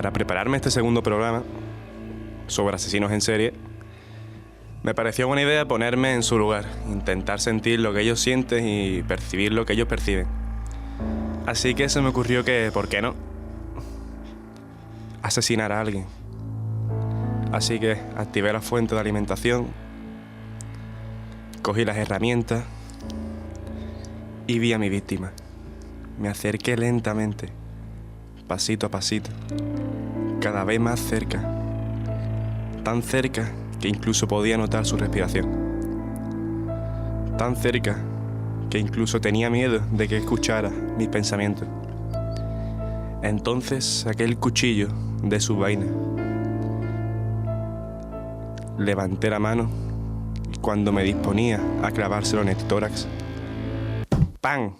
para prepararme este segundo programa sobre asesinos en serie, me pareció buena idea ponerme en su lugar, intentar sentir lo que ellos sienten y percibir lo que ellos perciben. Así que se me ocurrió que, ¿por qué no?, asesinar a alguien. Así que activé la fuente de alimentación, cogí las herramientas y vi a mi víctima. Me acerqué lentamente, pasito a pasito, cada vez más cerca, tan cerca que incluso podía notar su respiración, tan cerca que incluso tenía miedo de que escuchara mis pensamientos. Entonces saqué el cuchillo de su vaina, levanté la mano y cuando me disponía a clavárselo en el tórax, ¡pam!,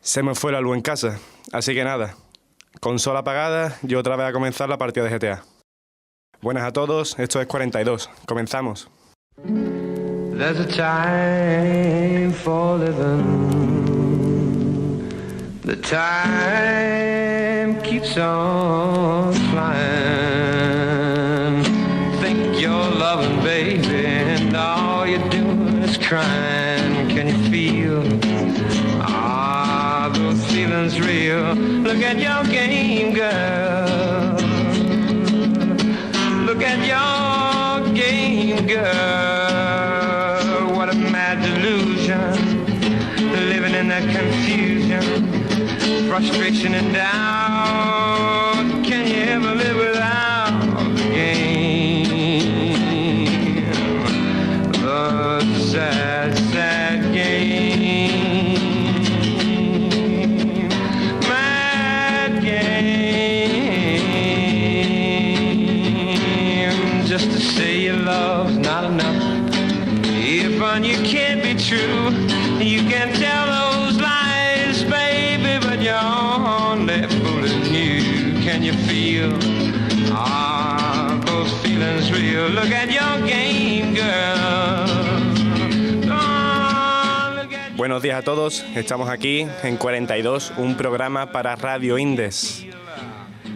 se me fue la luz en casa, así que nada, consola apagada y otra vez a comenzar la partida de GTA. Buenas a todos, esto es 42, comenzamos. There's a time for living. The time keeps on flying. Think you're loving, baby, and all you're doing is crying. Can you feel? Those feelings real. Look at your game, girl. Look at your game, girl. What a mad delusion. Living in that confusion, frustration and doubt. Can you ever live without the game? The sad, sad game. Just to say your love's not enough. If you can't be true, you can tell those lies, baby, but you're only fooling you. Can you feel those feelings real? Look at your game, girl. Buenos días a todos, estamos aquí en 42, un programa para Radio Indes.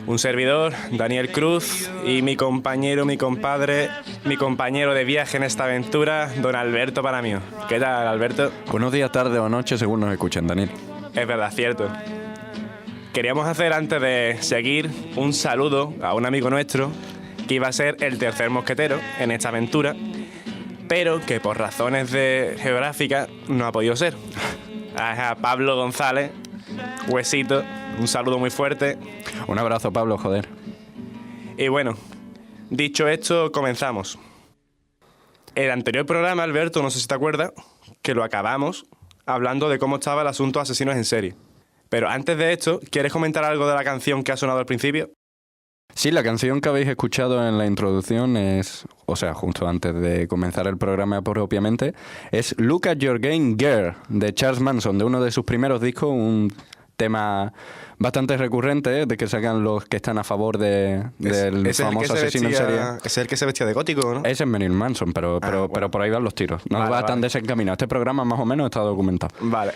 Un servidor, Daniel Cruz, y mi compañero, mi compadre, mi compañero de viaje en esta aventura, don Alberto Paramio. ¿Qué tal, Alberto? Buenos días, tarde o noche, según nos escuchen, Daniel. Es verdad, cierto. Queríamos hacer, antes de seguir, un saludo a un amigo nuestro que iba a ser el tercer mosquetero en esta aventura, pero que por razones geográficas no ha podido ser. A Pablo González, Huesito, un saludo muy fuerte. Un abrazo, Pablo, joder. Y bueno, dicho esto, comenzamos. El anterior programa, Alberto, no sé si te acuerdas, que lo acabamos hablando de cómo estaba el asunto de asesinos en serie. Pero antes de esto, ¿quieres comentar algo de la canción que ha sonado al principio? Sí, la canción que habéis escuchado en la introducción es, o sea, justo antes de comenzar el programa propiamente, es Look at Your Game Girl, de Charles Manson, de uno de sus primeros discos, un tema bastante recurrente, de que sacan los que están a favor del famoso asesino en serie. Es el que se vestía de gótico, ¿no? Ese es Marilyn Manson, pero por ahí van los tiros. No va tan desencaminado. Este programa más o menos está documentado. Vale.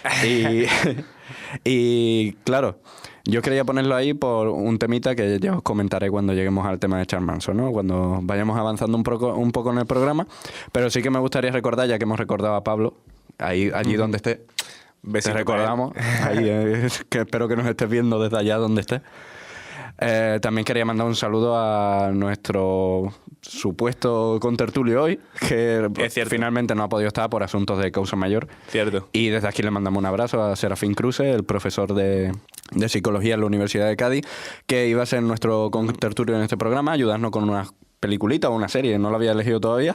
Y claro, yo quería ponerlo ahí por un temita que ya os comentaré cuando lleguemos al tema de Charles Manson, ¿no? Cuando vayamos avanzando un poco en el programa. Pero sí que me gustaría recordar, ya que hemos recordado a Pablo, allí donde esté. Te recordamos, ahí, que espero que nos estés viendo desde allá donde estés. También quería mandar un saludo a nuestro supuesto contertulio hoy, que finalmente no ha podido estar por asuntos de causa mayor. Cierto. Y desde aquí le mandamos un abrazo a Serafín Cruce, el profesor de Psicología en la Universidad de Cádiz, que iba a ser nuestro contertulio en este programa, ayudarnos con unas peliculita o una serie, no la había elegido todavía,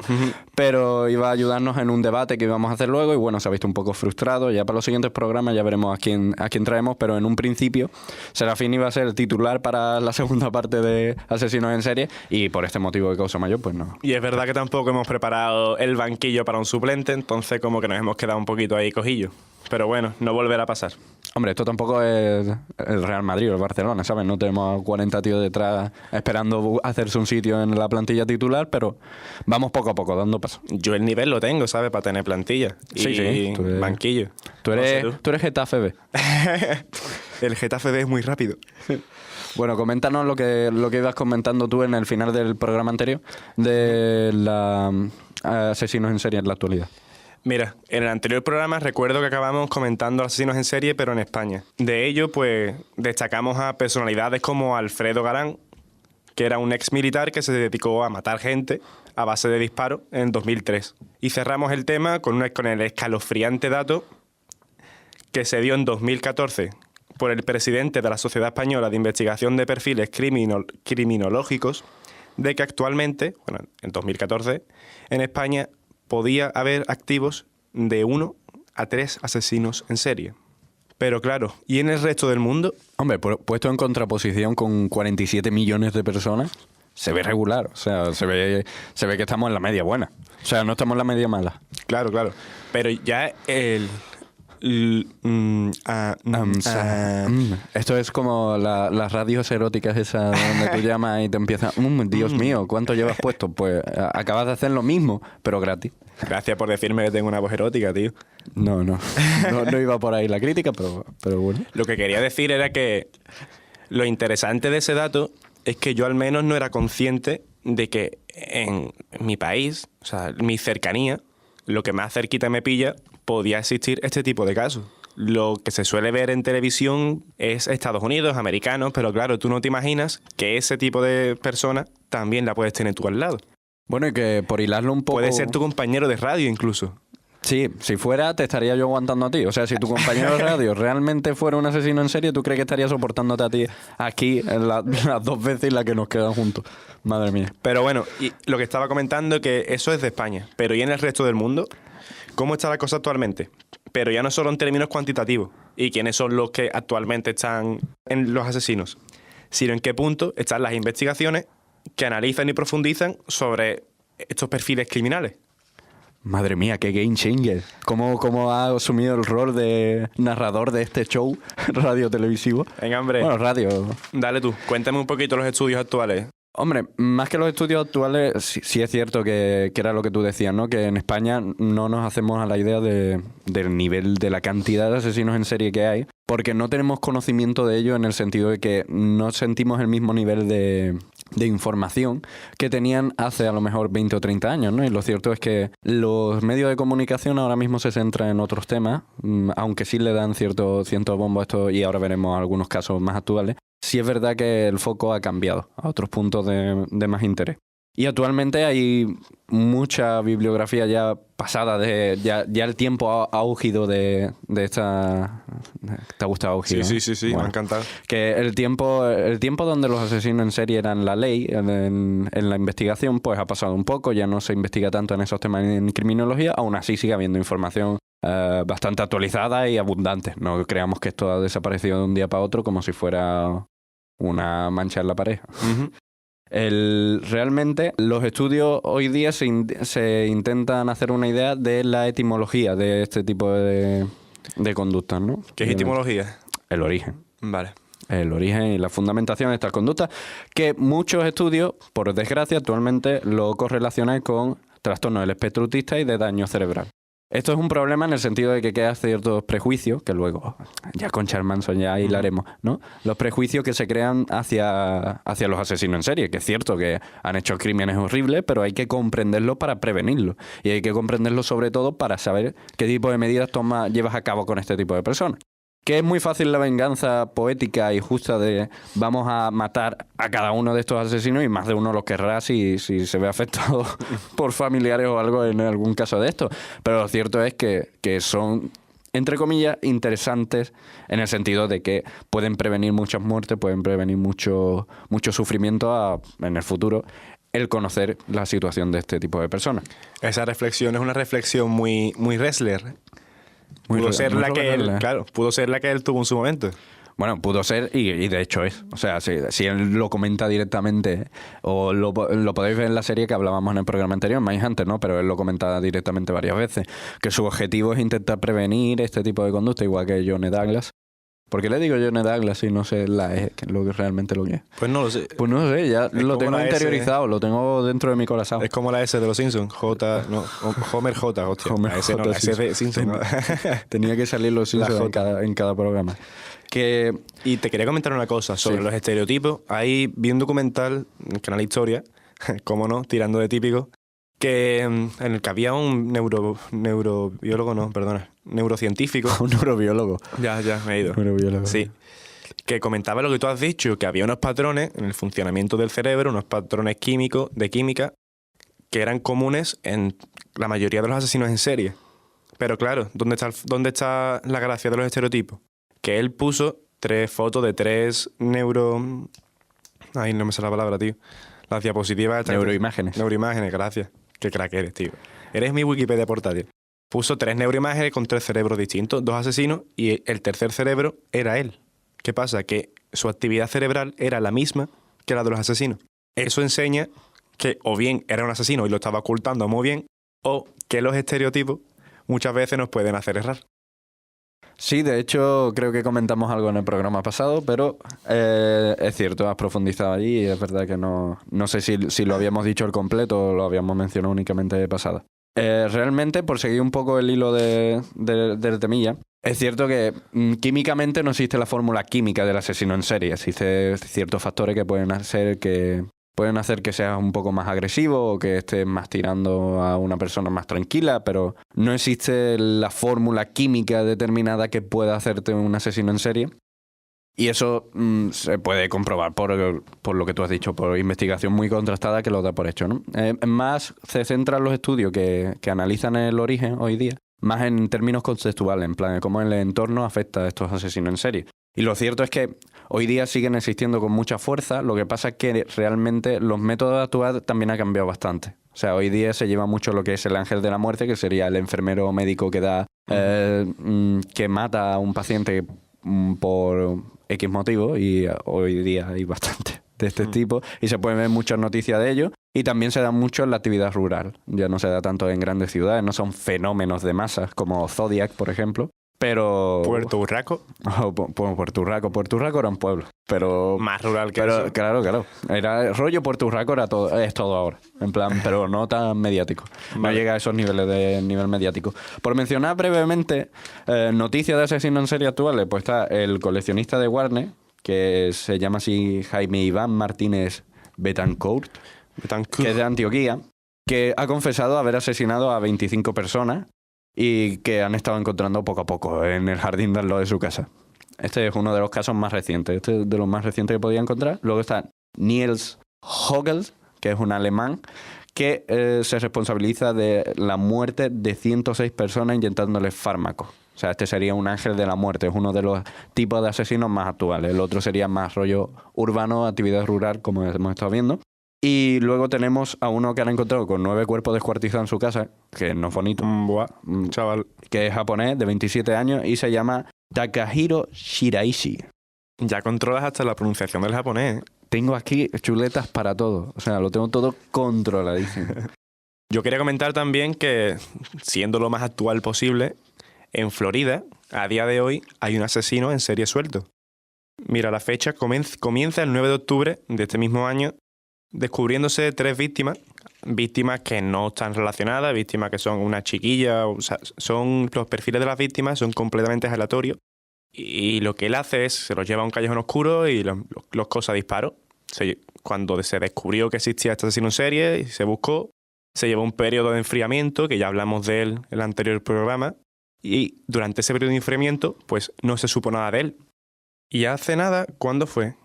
pero iba a ayudarnos en un debate que íbamos a hacer luego y bueno, se ha visto un poco frustrado. Ya para los siguientes programas ya veremos a quién traemos, pero en un principio Serafín iba a ser el titular para la segunda parte de Asesinos en Serie y por este motivo de causa mayor, pues no. Y es verdad que tampoco hemos preparado el banquillo para un suplente, entonces como que nos hemos quedado un poquito ahí cojillos. Pero bueno, no volverá a pasar. Hombre, esto tampoco es el Real Madrid o el Barcelona, ¿sabes? No tenemos a 40 tíos detrás esperando hacerse un sitio en la plantilla titular, pero vamos poco a poco, dando paso. Yo el nivel lo tengo, ¿sabes? Para tener plantilla y banquillo. Tú eres Getafe B. El Getafe B es muy rápido. Bueno, coméntanos lo que ibas comentando tú en el final del programa anterior de la asesinos en serie en la actualidad. Mira, en el anterior programa recuerdo que acabamos comentando asesinos en serie, pero en España. De ello, pues, destacamos a personalidades como Alfredo Galán, que era un ex militar que se dedicó a matar gente a base de disparos en 2003. Y cerramos el tema con el escalofriante dato que se dio en 2014 por el presidente de la Sociedad Española de Investigación de Perfiles Criminológicos, de que actualmente, bueno, en 2014, en España podía haber activos de 1 a 3 asesinos en serie. Pero claro, ¿y en el resto del mundo? Hombre, puesto en contraposición con 47 millones de personas, se ve regular. O sea, se ve que estamos en la media buena. O sea, no estamos en la media mala. Claro, claro. Pero ya Esto es como las radios eróticas esas donde tú llamas y te empiezan, Dios mío, ¿cuánto llevas puesto? Pues acabas de hacer lo mismo, pero gratis. Gracias por decirme que tengo una voz erótica, tío. No iba por ahí la crítica, pero bueno. Lo que quería decir era que lo interesante de ese dato es que yo al menos no era consciente de que en mi país, o sea, mi cercanía, lo que más cerquita me pilla, podía existir este tipo de casos. Lo que se suele ver en televisión es Estados Unidos, americanos, pero claro, tú no te imaginas que ese tipo de persona también la puedes tener tú al lado. Bueno, y que por hilarlo un poco... Puede ser tu compañero de radio incluso. Sí, si fuera, te estaría yo aguantando a ti. O sea, si tu compañero de radio realmente fuera un asesino en serie, ¿tú crees que estaría soportándote a ti aquí en las 2 veces las que nos quedan juntos? Madre mía. Pero bueno, y lo que estaba comentando, que eso es de España. Pero ¿y en el resto del mundo? ¿Cómo está la cosa actualmente? Pero ya no solo en términos cuantitativos y quiénes son los que actualmente están en los asesinos, sino en qué punto están las investigaciones que analizan y profundizan sobre estos perfiles criminales. Madre mía, qué game changer. ¿Cómo ha asumido el rol de narrador de este show radio-televisivo? Venga, hombre. Bueno, radio. Dale tú, cuéntame un poquito los estudios actuales. Hombre, más que los estudios actuales, sí es cierto que era lo que tú decías, ¿no? Que en España no nos hacemos a la idea del nivel, de la cantidad de asesinos en serie que hay, porque no tenemos conocimiento de ello en el sentido de que no sentimos el mismo nivel de información que tenían hace a lo mejor 20 o 30 años, ¿no? Y lo cierto es que los medios de comunicación ahora mismo se centran en otros temas, aunque sí le dan cierto bombo a esto, y ahora veremos algunos casos más actuales. Sí es verdad que el foco ha cambiado a otros puntos de más interés. Y actualmente hay mucha bibliografía ya pasada, ya el tiempo ha augido de esta... ¿Te ha gustado augido? Sí, Bueno, me ha encantado. que el tiempo donde los asesinos en serie eran la ley en la investigación, pues ha pasado un poco, ya no se investiga tanto en esos temas en criminología, aún así sigue habiendo información bastante actualizada y abundante. No creamos que esto ha desaparecido de un día para otro como si fuera una mancha en la pared. Uh-huh. Realmente los estudios hoy día se intentan hacer una idea de la etimología de este tipo de conductas, ¿no? ¿Qué es etimología? El origen. Vale. El origen y la fundamentación de estas conductas, que muchos estudios, por desgracia, actualmente lo correlacionan con trastornos del espectro autista y de daño cerebral. Esto es un problema en el sentido de que quedan ciertos prejuicios, que luego, ya con Charles Manson ya hilaremos, ¿no? Los prejuicios que se crean hacia los asesinos en serie, que es cierto que han hecho crímenes horribles, pero hay que comprenderlo para prevenirlo. Y hay que comprenderlo sobre todo para saber qué tipo de medidas llevas a cabo con este tipo de personas. Que es muy fácil la venganza poética y justa de vamos a matar a cada uno de estos asesinos, y más de uno lo querrá si se ve afectado por familiares o algo en algún caso de esto. Pero lo cierto es que son, entre comillas, interesantes en el sentido de que pueden prevenir muchas muertes, pueden prevenir mucho sufrimiento en el futuro, el conocer la situación de este tipo de personas. Esa reflexión es una reflexión muy wrestler. Pudo ser la que él tuvo en su momento. Bueno, pudo ser y de hecho es. O sea, si él lo comenta directamente, o lo podéis ver en la serie que hablábamos en el programa anterior, Mindhunter, ¿no? Pero él lo comenta directamente varias veces, que su objetivo es intentar prevenir este tipo de conducta, igual que John Douglas. ¿Por qué le digo Johnny Douglas si no sé realmente lo que es? Pues no lo sé. Pues no sé, ya lo como tengo la S, interiorizado, lo tengo dentro de mi corazón. Es como la S de los Simpsons. Homer J, hostia. Homer La S no, J. la S es de Simpsons. ¿no? Tenía que salir los La Simpsons J. en cada programa. Que Y te quería comentar una cosa sobre Sí. los estereotipos. Ahí vi un documental en el canal Historia, cómo no, tirando de típico, que en el que había un neurocientífico. un neurobiólogo. Ya, me he ido. Neurobiólogo. Sí. Que comentaba lo que tú has dicho, que había unos patrones en el funcionamiento del cerebro, unos patrones químicos, de química, que eran comunes en la mayoría de los asesinos en serie. Pero claro, ¿dónde está la gracia de los estereotipos? Que él puso 3 fotos de 3 Ay, no me sale la palabra, tío. Las diapositivas... Neuroimágenes. Neuroimágenes, gracias. Qué crack eres, tío. Eres mi Wikipedia portátil. Puso 3 neuroimágenes con 3 cerebros distintos, 2 asesinos, y el tercer cerebro era él. ¿Qué pasa? Que su actividad cerebral era la misma que la de los asesinos. Eso enseña que o bien era un asesino y lo estaba ocultando muy bien, o que los estereotipos muchas veces nos pueden hacer errar. Sí, de hecho, creo que comentamos algo en el programa pasado, pero es cierto, has profundizado allí y es verdad que no sé si lo habíamos dicho al completo o lo habíamos mencionado únicamente de pasada. Realmente, por seguir un poco el hilo del temilla, es cierto que químicamente no existe la fórmula química del asesino en serie. Existen ciertos factores que pueden hacer que seas un poco más agresivo o que estés más tirando a una persona más tranquila, pero no existe la fórmula química determinada que pueda hacerte un asesino en serie. Y eso se puede comprobar por lo que tú has dicho, por investigación muy contrastada que lo da por hecho, ¿no? Más se centran los estudios que analizan el origen hoy día, más en términos conceptuales, en plan de cómo el entorno afecta a estos asesinos en serie. Y lo cierto es que hoy día siguen existiendo con mucha fuerza, lo que pasa es que realmente los métodos de actuar también han cambiado bastante. O sea, hoy día se lleva mucho lo que es el ángel de la muerte, que sería el enfermero médico que mata a un paciente por X motivo, y hoy día hay bastante de este tipo, y se pueden ver muchas noticias de ello. Y también se da mucho en la actividad rural. Ya no se da tanto en grandes ciudades, no son fenómenos de masas como Zodiac, por ejemplo. Pero... Puerto Urraco. Puerto Urraco era un pueblo, pero... Más rural que eso. Claro. Era rollo Puerto Urraco, es todo ahora. En plan, pero no tan mediático. No Vale. llega a esos niveles de nivel mediático. Por mencionar brevemente noticias de asesinos en serie actuales, pues está el coleccionista de Warner, que se llama así Jaime Iván Martínez Betancourt, que es de Antioquía, que ha confesado haber asesinado a 25 personas y que han estado encontrando poco a poco en el jardín de al lado de su casa. Este es uno de los casos más recientes. Este es de los más recientes que podía encontrar. Luego está Niels Hogel, que es un alemán, que se responsabiliza de la muerte de 106 personas inyectándoles fármacos. O sea, este sería un ángel de la muerte. Es uno de los tipos de asesinos más actuales. El otro sería más rollo urbano, actividad rural, como hemos estado viendo. Y luego tenemos a uno que han encontrado con 9 cuerpos descuartizados en su casa, que no es bonito, Buah, chaval. que es japonés, de 27 años, y se llama Takahiro Shiraishi. Ya controlas hasta la pronunciación del japonés, ¿eh? Tengo aquí chuletas para todo. O sea, lo tengo todo controladísimo. Yo quería comentar también que, siendo lo más actual posible, en Florida, a día de hoy, hay un asesino en serie suelto. Mira, la fecha comienza el 9 de octubre de este mismo año, descubriéndose 3 víctimas que no están relacionadas, víctimas que son una chiquilla, o sea, los perfiles de las víctimas son completamente aleatorios, y lo que él hace es, se los lleva a un callejón oscuro y los cosa a disparo. Cuando se descubrió que existía este asesino en serie y se buscó, se llevó un periodo de enfriamiento, que ya hablamos de él en el anterior programa, y durante ese periodo de enfriamiento, pues no se supo nada de él. Y hace nada, ¿cuándo fue?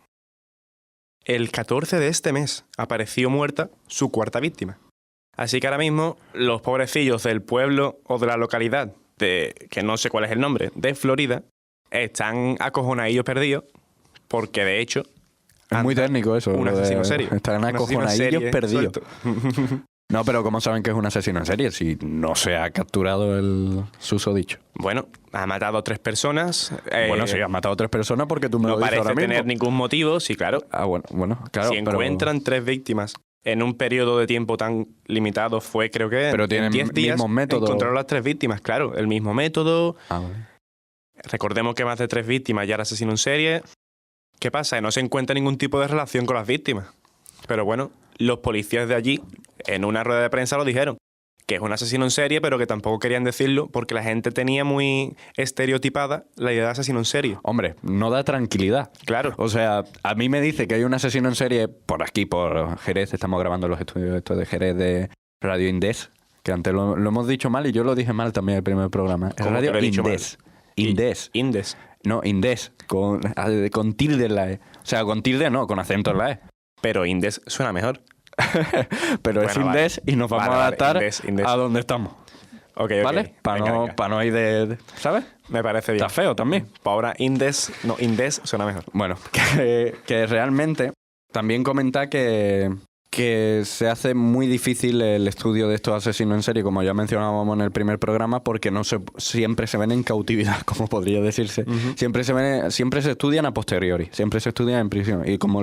El 14 de este mes apareció muerta su 4ª víctima. Así que ahora mismo los pobrecillos del pueblo o de la localidad, que no sé cuál es el nombre, de Florida, están acojonadillos perdidos porque de hecho... Es muy técnico eso. Un asesino serio. Están acojonadillos perdidos. No, pero ¿cómo saben que es un asesino en serie si no se ha capturado el susodicho? Bueno, ha matado a 3 personas. Bueno, sí, ha matado a 3 personas porque tú me no lo dices ahora parece mismo. tener ningún motivo, sí, claro. Ah, bueno, claro. Si encuentran 3 víctimas en un periodo de tiempo tan limitado, fue creo que Pero en tienen 10 días mismos métodos. encontraron las 3 víctimas, claro. El mismo método, Ah, vale. Recordemos que más de 3 víctimas ya era asesino en serie. ¿Qué pasa? Que no se encuentra ningún tipo de relación con las víctimas. Pero bueno, los policías de allí, en una rueda de prensa lo dijeron, que es un asesino en serie, pero que tampoco querían decirlo porque la gente tenía muy estereotipada la idea de asesino en serie. Hombre, no da tranquilidad. Claro. O sea, a mí me dice que hay un asesino en serie por aquí, por Jerez. Estamos grabando los estudios estos de Jerez de Radio Indés, que antes lo hemos dicho mal y yo lo dije mal también en el primer programa. Es ¿Cómo Radio que lo he dicho Indés. Indés. Indes. No, Indés, con tilde en la E. O sea, con tilde no, con acento en la E. Pero Indes suena mejor. Pero es Bueno, Indés y nos vamos Vale, a adaptar Indés. a donde estamos. Ok. ¿Vale? Para Venga, no, venga. pa no ir de... ¿Sabes? Me parece bien. Está feo también. Pues ahora Indes suena mejor. Bueno, que realmente también comenta que se hace muy difícil el estudio de estos asesinos en serie, como ya mencionábamos en el primer programa, porque siempre se ven en cautividad, como podría decirse. Siempre se estudian a posteriori, siempre se estudian en prisión. Y como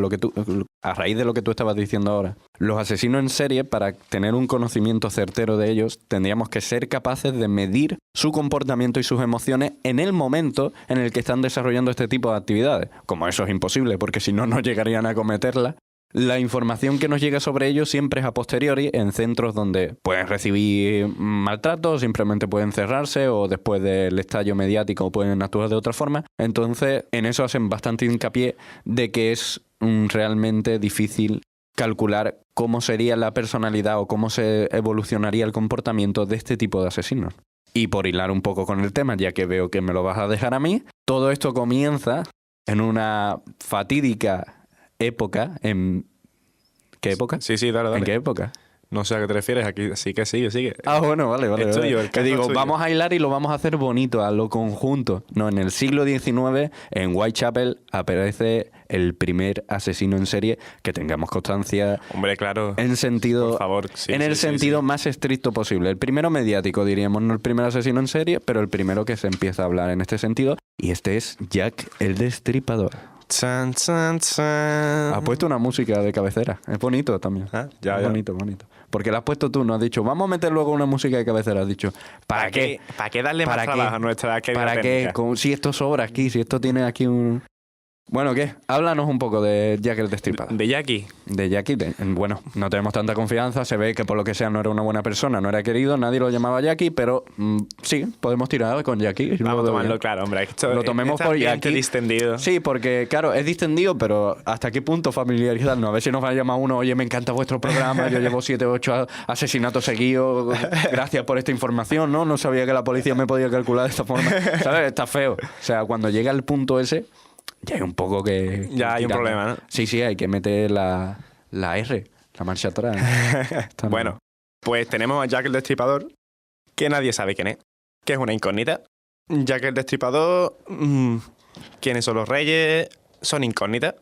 a raíz de lo que tú estabas diciendo ahora, los asesinos en serie, para tener un conocimiento certero de ellos, tendríamos que ser capaces de medir su comportamiento y sus emociones en el momento en el que están desarrollando este tipo de actividades. Como eso es imposible, porque si no, no llegarían a cometerla. La información que nos llega sobre ellos siempre es a posteriori, en centros donde pueden recibir maltrato, simplemente pueden cerrarse o después del estallo mediático pueden actuar de otra forma. Entonces, en eso hacen bastante hincapié de que es realmente difícil calcular cómo sería la personalidad o cómo se evolucionaría el comportamiento de este tipo de asesinos. Y por hilar un poco con el tema, ya que veo que me lo vas a dejar a mí, todo esto comienza en una fatídica época. ¿En qué época? Sí, dale. ¿En qué época? No sé a qué te refieres aquí, así que sigue. Ah, bueno, vale. Es tuyo, el Que caso digo, es tuyo. vamos a hilar y lo vamos a hacer bonito, a lo conjunto. No, en el siglo XIX, en Whitechapel, aparece el primer asesino en serie, que tengamos constancia Hombre, claro. en sentido, Por favor, sí, en el sí, sentido más estricto posible. El primero mediático, diríamos, no el primer asesino en serie, pero el primero que se empieza a hablar en este sentido. Y este es Jack el Destripador. Chan, chan, chan. Ha puesto una música de cabecera. Es bonito también. Ah, ya. Bonito. Porque la has puesto tú, no has dicho, vamos a meter luego una música de cabecera. Has dicho, ¿para qué? ¿Para qué darle más ¿Para qué? trabajo a nuestra querida ¿Para qué? técnica? Si esto sobra aquí, si esto tiene aquí un... Bueno, ¿qué? Háblanos un poco de Jack el Destripador. De Jackie. De Jackie, bueno, no tenemos tanta confianza, se ve que por lo que sea no era una buena persona, no era querido, nadie lo llamaba Jackie, pero sí, podemos tirar con Jackie. Yo Vamos lo a veo tomarlo bien. claro, hombre. Esto, Lo tomemos este por ambiente Jackie. distendido. Sí, porque claro, es distendido, pero ¿hasta qué punto familiarizarnos? A ver si nos va a llamar uno, oye, me encanta vuestro programa, yo llevo 7 o 8 asesinatos seguidos, gracias por esta información, ¿no? No sabía que la policía me podía calcular de esta forma. ¿Sabes? Está feo. O sea, cuando llega el punto ese, ya hay un poco que... Ya hay un problema, ¿no? Sí, hay que meter la R, la marcha atrás. Está Bueno, mal. pues tenemos a Jack el Destripador, que nadie sabe quién es, que es una incógnita. Jack el Destripador, ¿quiénes son los reyes? Son incógnitas.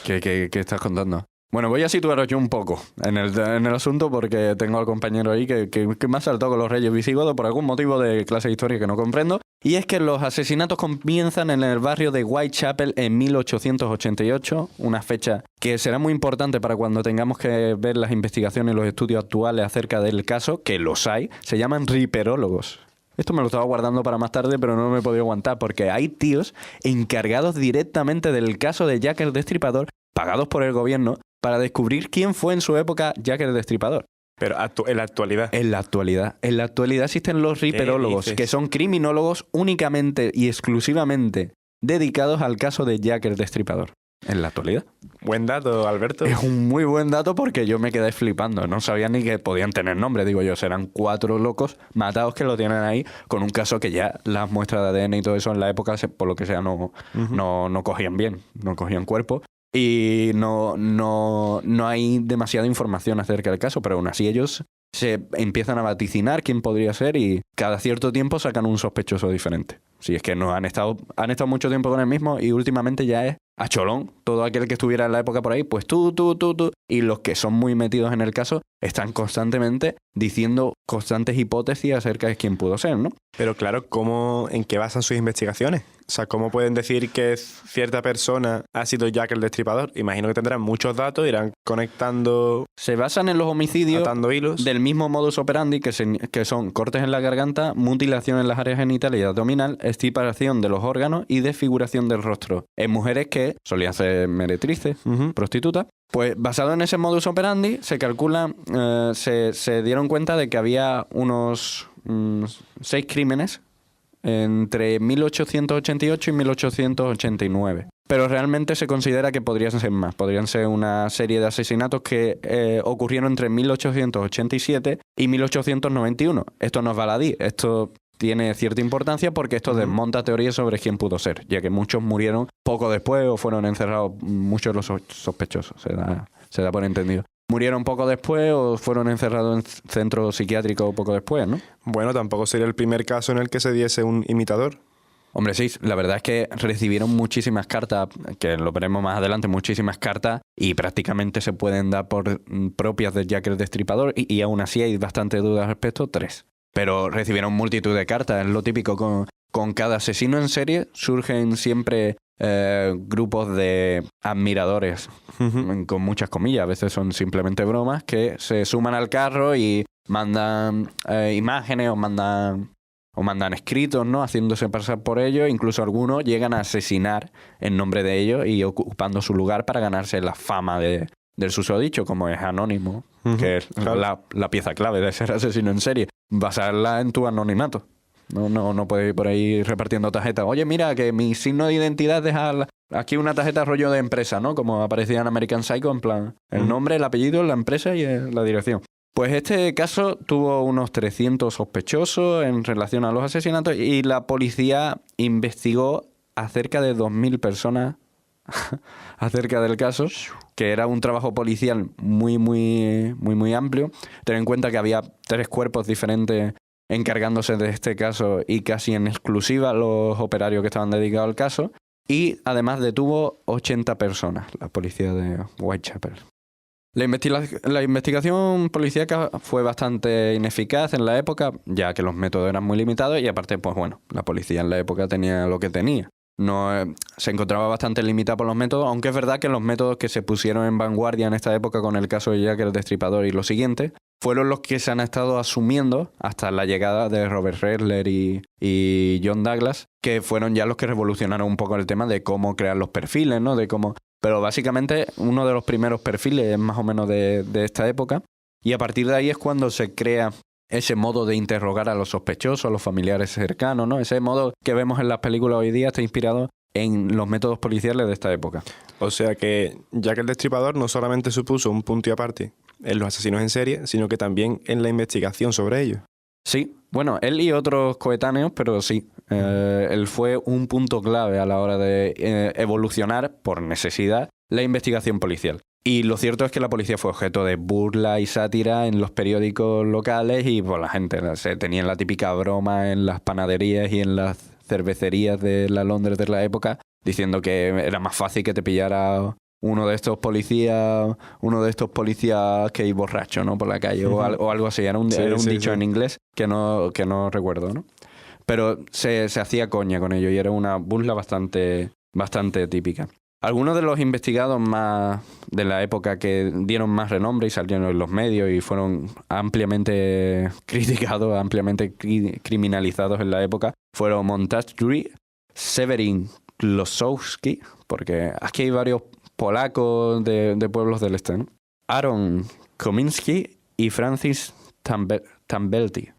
¿Qué estás contando? Bueno, voy a situaros yo un poco en el asunto porque tengo al compañero ahí que me ha saltado con los reyes visigodos por algún motivo de clase de historia que no comprendo. Y es que los asesinatos comienzan en el barrio de Whitechapel en 1888, una fecha que será muy importante para cuando tengamos que ver las investigaciones y los estudios actuales acerca del caso, que los hay, se llaman riperólogos. Esto me lo estaba guardando para más tarde, pero no me he podido aguantar porque hay tíos encargados directamente del caso de Jack el Destripador, pagados por el gobierno, para descubrir quién fue en su época Jack el Destripador. Pero en la actualidad. En la actualidad existen los riperólogos, dices? que son criminólogos únicamente y exclusivamente dedicados al caso de Jack el Destripador. En la actualidad. Buen dato, Alberto. Es un muy buen dato porque yo me quedé flipando. No sabía ni que podían tener nombre. Digo yo, serán 4 locos matados que lo tienen ahí con un caso que ya las muestras de ADN y todo eso en la época, por lo que sea, no cogían bien, no cogían cuerpo. Y no hay demasiada información acerca del caso, pero aún así ellos se empiezan a vaticinar quién podría ser y cada cierto tiempo sacan un sospechoso diferente. Si es que no han estado mucho tiempo con el mismo y últimamente ya es a cholón. Todo aquel que estuviera en la época por ahí, pues tú. Y los que son muy metidos en el caso están constantemente diciendo constantes hipótesis acerca de quién pudo ser, ¿no? Pero claro, ¿en qué basan sus investigaciones? O sea, ¿cómo pueden decir que cierta persona ha sido Jack el Destripador? Imagino que tendrán muchos datos, irán conectando, Se basan en los homicidios atando hilos. del mismo modus operandi que son cortes en la garganta, mutilación en las áreas genitales y abdominal, extirpación de los órganos y desfiguración del rostro en mujeres que solían ser meretrices, prostitutas. Pues basado en ese modus operandi se calcula, se dieron cuenta de que había unos 6 crímenes entre 1888 y 1889. Pero realmente se considera que podrían ser más. Podrían ser una serie de asesinatos que ocurrieron entre 1887 y 1891. Esto no es baladí, esto tiene cierta importancia porque esto desmonta teorías sobre quién pudo ser, ya que muchos murieron poco después o fueron encerrados, muchos de los sospechosos, se da por entendido. Murieron poco después o fueron encerrados en centros psiquiátricos poco después, ¿no? Bueno, tampoco sería el primer caso en el que se diese un imitador. Hombre, sí, la verdad es que recibieron muchísimas cartas, que lo veremos más adelante, muchísimas cartas, y prácticamente se pueden dar por propias de Jack el Destripador, y aún así hay bastante dudas al respecto, 3. Pero recibieron multitud de cartas, es lo típico con cada asesino en serie, surgen siempre grupos de admiradores, con muchas comillas, a veces son simplemente bromas, que se suman al carro y mandan imágenes o mandan escritos, ¿no? Haciéndose pasar por ellos. Incluso algunos llegan a asesinar en nombre de ellos y ocupando su lugar para ganarse la fama del susodicho, como es anónimo, que es la pieza clave de ser asesino en serie. Basarla en tu anonimato. No puedes ir por ahí repartiendo tarjetas. Oye, mira, que mi signo de identidad es dejar aquí una tarjeta rollo de empresa, ¿no? Como aparecía en American Psycho, en plan, el nombre, el apellido, la empresa y la dirección. Pues este caso tuvo unos 300 sospechosos en relación a los asesinatos y la policía investigó a cerca de 2.000 personas acerca del caso, que era un trabajo policial muy amplio. Ten en cuenta que había 3 cuerpos diferentes encargándose de este caso y casi en exclusiva los operarios que estaban dedicados al caso. Y además detuvo 80 personas, la policía de Whitechapel. La investigación policíaca fue bastante ineficaz en la época, ya que los métodos eran muy limitados y aparte, pues bueno, la policía en la época tenía lo que tenía. No, se encontraba bastante limitada por los métodos, aunque es verdad que los métodos que se pusieron en vanguardia en esta época con el caso de Jack el Destripador y lo siguiente, fueron los que se han estado asumiendo hasta la llegada de Robert Redler y John Douglas, que fueron ya los que revolucionaron un poco el tema de cómo crear los perfiles, ¿no? Pero básicamente uno de los primeros perfiles es más o menos de esta época, y a partir de ahí es cuando se crea ese modo de interrogar a los sospechosos, a los familiares cercanos, ¿no? Ese modo que vemos en las películas hoy día está inspirado en los métodos policiales de esta época. O sea que Jack el Destripador no solamente supuso un punto y aparte en los asesinos en serie, sino que también en la investigación sobre ellos. Sí, bueno, él y otros coetáneos, pero sí, él fue un punto clave a la hora de evolucionar, por necesidad, la investigación policial. Y lo cierto es que la policía fue objeto de burla y sátira en los periódicos locales y por la gente. Se tenían la típica broma en las panaderías y en las cervecerías de la Londres de la época, diciendo que era más fácil que te pillara uno de estos policías que ir borracho, ¿no? Por la calle o algo así. Era un dicho en inglés que no recuerdo, ¿no? Pero se hacía coña con ello y era una burla bastante típica. Algunos de los investigados más de la época que dieron más renombre y salieron en los medios y fueron ampliamente criticados, ampliamente criminalizados en la época, fueron Montague Drury, Severin Klosowski, porque aquí hay varios polacos de pueblos del este, ¿no? Aaron Kominski y Francis Tambelty.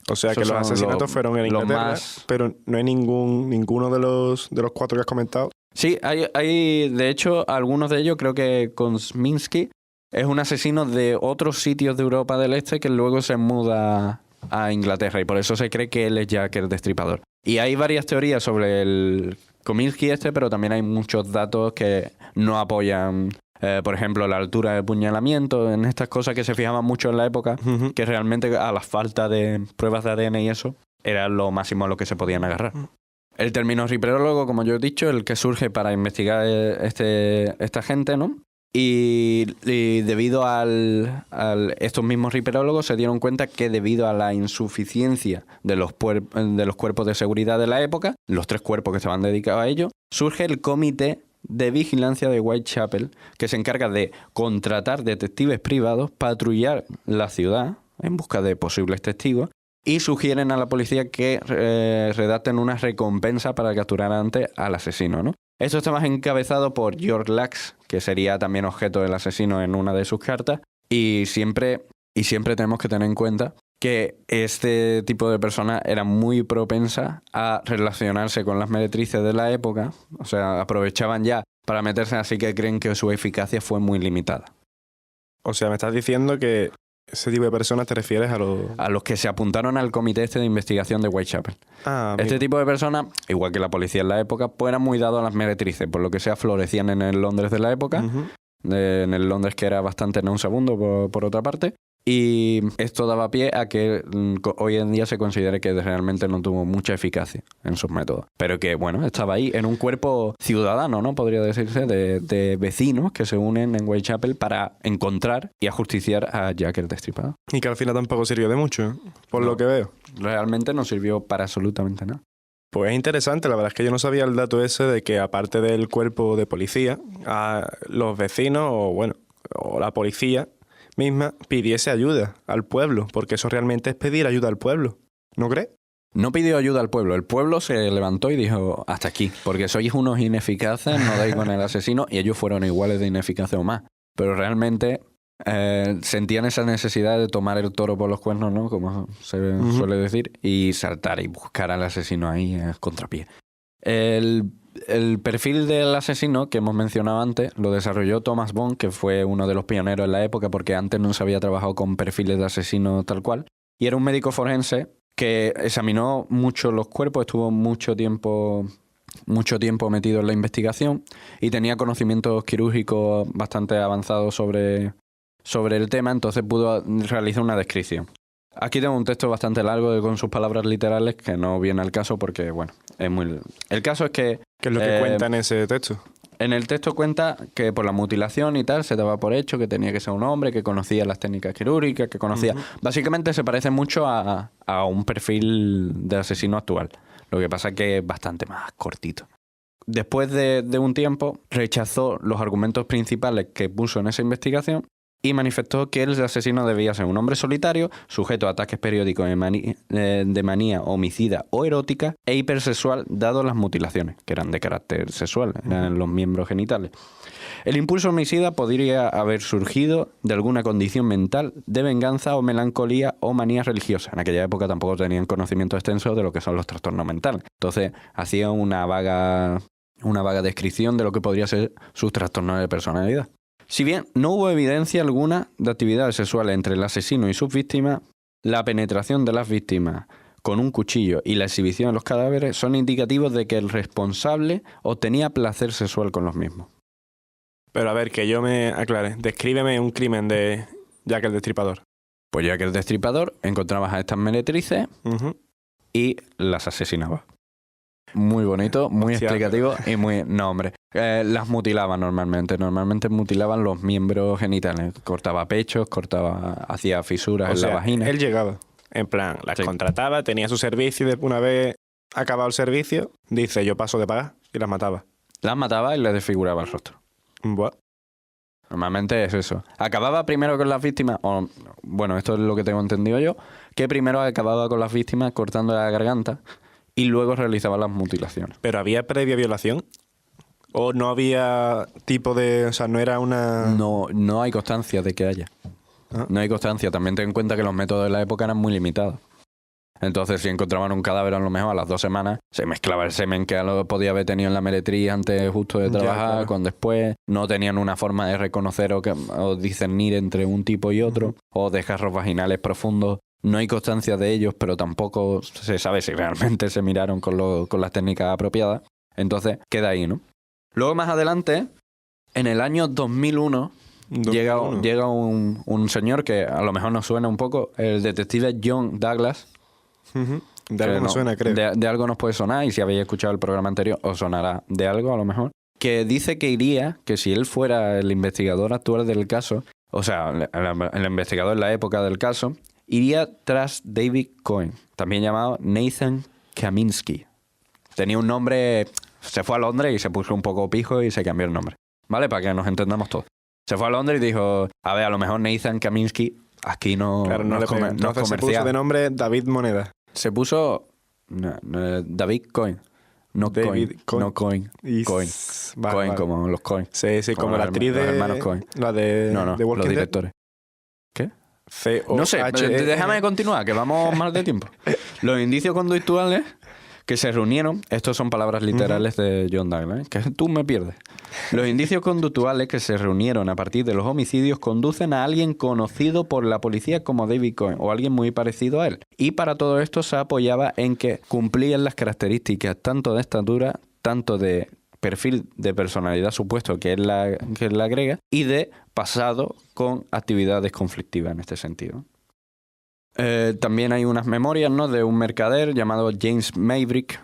O sea que los asesinatos fueron en Inglaterra, pero no hay ninguno de los 4 que has comentado. Sí, hay de hecho algunos de ellos. Creo que Kominski es un asesino de otros sitios de Europa del Este que luego se muda a Inglaterra y por eso se cree que él es Jack el Destripador. Y hay varias teorías sobre el Kominski pero también hay muchos datos que no apoyan, por ejemplo, la altura de apuñalamiento, en estas cosas que se fijaban mucho en la época, que realmente a la falta de pruebas de ADN y eso, era lo máximo a lo que se podían agarrar. El término riprólogo, como yo he dicho, el que surge para investigar esta gente, ¿no? Y debido estos mismos riperólogos se dieron cuenta que debido a la insuficiencia de los cuerpos de seguridad de la época, los 3 cuerpos que estaban dedicados a ello, surge el Comité de Vigilancia de Whitechapel, que se encarga de contratar detectives privados, patrullar la ciudad en busca de posibles testigos y sugieren a la policía que redacten una recompensa para capturar antes al asesino, ¿no? Esto está más encabezado por George Lax, que sería también objeto del asesino en una de sus cartas, y siempre tenemos que tener en cuenta que este tipo de personas era muy propensa a relacionarse con las meretrices de la época, o sea, aprovechaban ya para meterse, así que creen que su eficacia fue muy limitada. O sea, me estás diciendo que ese tipo de personas te refieres a los que se apuntaron al comité de investigación de Whitechapel. Este tipo de personas, igual que la policía en la época, pues eran muy dados a las meretrices, por lo que sea florecían en el Londres de la época, en el Londres que era bastante nauseabundo por otra parte, y esto daba pie a que hoy en día se considere que realmente no tuvo mucha eficacia en sus métodos. Pero que, bueno, estaba ahí en un cuerpo ciudadano, ¿no? Podría decirse, de vecinos que se unen en Whitechapel para encontrar y ajusticiar a Jack el Destripador. Y que al final tampoco sirvió de mucho, por lo que veo. Realmente no sirvió para absolutamente nada. Pues es interesante, la verdad es que yo no sabía el dato ese de que aparte del cuerpo de policía, a los vecinos o la policía misma pidiese ayuda al pueblo, porque eso realmente es pedir ayuda al pueblo, ¿no crees? No pidió ayuda al pueblo, el pueblo se levantó y dijo hasta aquí, porque sois unos ineficaces, no dais con el asesino, y ellos fueron iguales de ineficaces o más. Pero realmente sentían esa necesidad de tomar el toro por los cuernos, ¿no? Como se suele decir, y saltar y buscar al asesino ahí a contrapié. El perfil del asesino que hemos mencionado antes lo desarrolló Thomas Bond, que fue uno de los pioneros en la época, porque antes no se había trabajado con perfiles de asesino tal cual, y era un médico forense que examinó mucho los cuerpos, estuvo mucho tiempo metido en la investigación y tenía conocimientos quirúrgicos bastante avanzados sobre el tema, entonces pudo realizar una descripción. Aquí tengo un texto bastante largo con sus palabras literales que no viene al caso porque, bueno, es muy... El caso es que... ¿Qué es lo que cuenta en ese texto? En el texto cuenta que por la mutilación y tal se daba por hecho que tenía que ser un hombre, que conocía las técnicas quirúrgicas, que conocía... Básicamente se parece mucho a un perfil de asesino actual. Lo que pasa es que es bastante más cortito. Después de un tiempo rechazó los argumentos principales que puso en esa investigación y manifestó que el asesino debía ser un hombre solitario, sujeto a ataques periódicos de manía homicida o erótica e hipersexual, dado las mutilaciones, que eran de carácter sexual, eran los miembros genitales. El impulso homicida podría haber surgido de alguna condición mental de venganza o melancolía o manía religiosa. En aquella época tampoco tenían conocimiento extenso de lo que son los trastornos mentales. Entonces hacía una vaga descripción de lo que podría ser sus trastornos de personalidad. Si bien no hubo evidencia alguna de actividades sexuales entre el asesino y sus víctimas, la penetración de las víctimas con un cuchillo y la exhibición de los cadáveres son indicativos de que el responsable obtenía placer sexual con los mismos. Pero a ver, que yo me aclare. Descríbeme un crimen de Jack el Destripador. Pues Jack el Destripador encontrabas a estas meretrices y las asesinaba. Muy bonito, muy explicativo y muy... No, hombre. Las mutilaban normalmente. Normalmente mutilaban los miembros genitales. Cortaba pechos, hacía fisuras en la vagina. Él llegaba. En plan, las contrataba, tenía su servicio y una vez acabado el servicio, dice, yo paso de pagar, y las mataba. Las mataba y les desfiguraba el rostro. Buah. Normalmente es eso. Acababa primero con las víctimas, o bueno, esto es lo que tengo entendido yo, que primero acababa con las víctimas cortando la garganta y luego realizaba las mutilaciones. ¿Pero había previa violación? ¿O no había tipo de... O sea, no era una... No hay constancia de que haya. No hay constancia. También ten en cuenta que los métodos de la época eran muy limitados. Entonces, si encontraban un cadáver a lo mejor a las 2 semanas, se mezclaba el semen que podía haber tenido en la meretriz antes justo de trabajar, con después. No tenían una forma de reconocer o discernir entre un tipo y otro, o desgarros vaginales profundos. No hay constancia de ellos, pero tampoco se sabe si realmente se miraron con las técnicas apropiadas. Entonces, queda ahí, ¿no? Luego, más adelante, en el año 2001... Llega un señor que a lo mejor nos suena un poco, el detective John Douglas. De algo nos suena, creo. De algo nos puede sonar, y si habéis escuchado el programa anterior os sonará de algo a lo mejor. que dice que iría, que si él fuera el investigador actual del caso, o sea, el investigador en la época del caso, iría tras David Cohen, también llamado Nathan Kaminsky. Tenía un nombre, se fue a Londres y se puso un poco pijo y se cambió el nombre, ¿vale? Para que nos entendamos todos. Se fue a Londres y dijo, a ver, a lo mejor Nathan Kaminsky aquí no, Claro, no es entonces se puso de nombre David Moneda. Se puso David Cohen. No David Cohen. No Cohen. Y Cohen. vale, Cohen vale. como los Cohen. Sí, sí, como la actriz los de... hermanos Cohen. La de... No, de los Walking Dead. directores. ¿Qué? C-O-H-E. No sé, déjame continuar, que vamos mal de tiempo. Los indicios conductuales que se reunieron, estos son palabras literales de John Douglas, que tú me pierdes. Los indicios conductuales que se reunieron a partir de los homicidios conducen a alguien conocido por la policía como David Cohen o alguien muy parecido a él. Y para todo esto se apoyaba en que cumplían las características tanto de estatura, tanto de perfil de personalidad supuesto que él la agrega y de pasado con actividades conflictivas en este sentido. También hay unas memorias, ¿no?, de un mercader llamado James Maverick,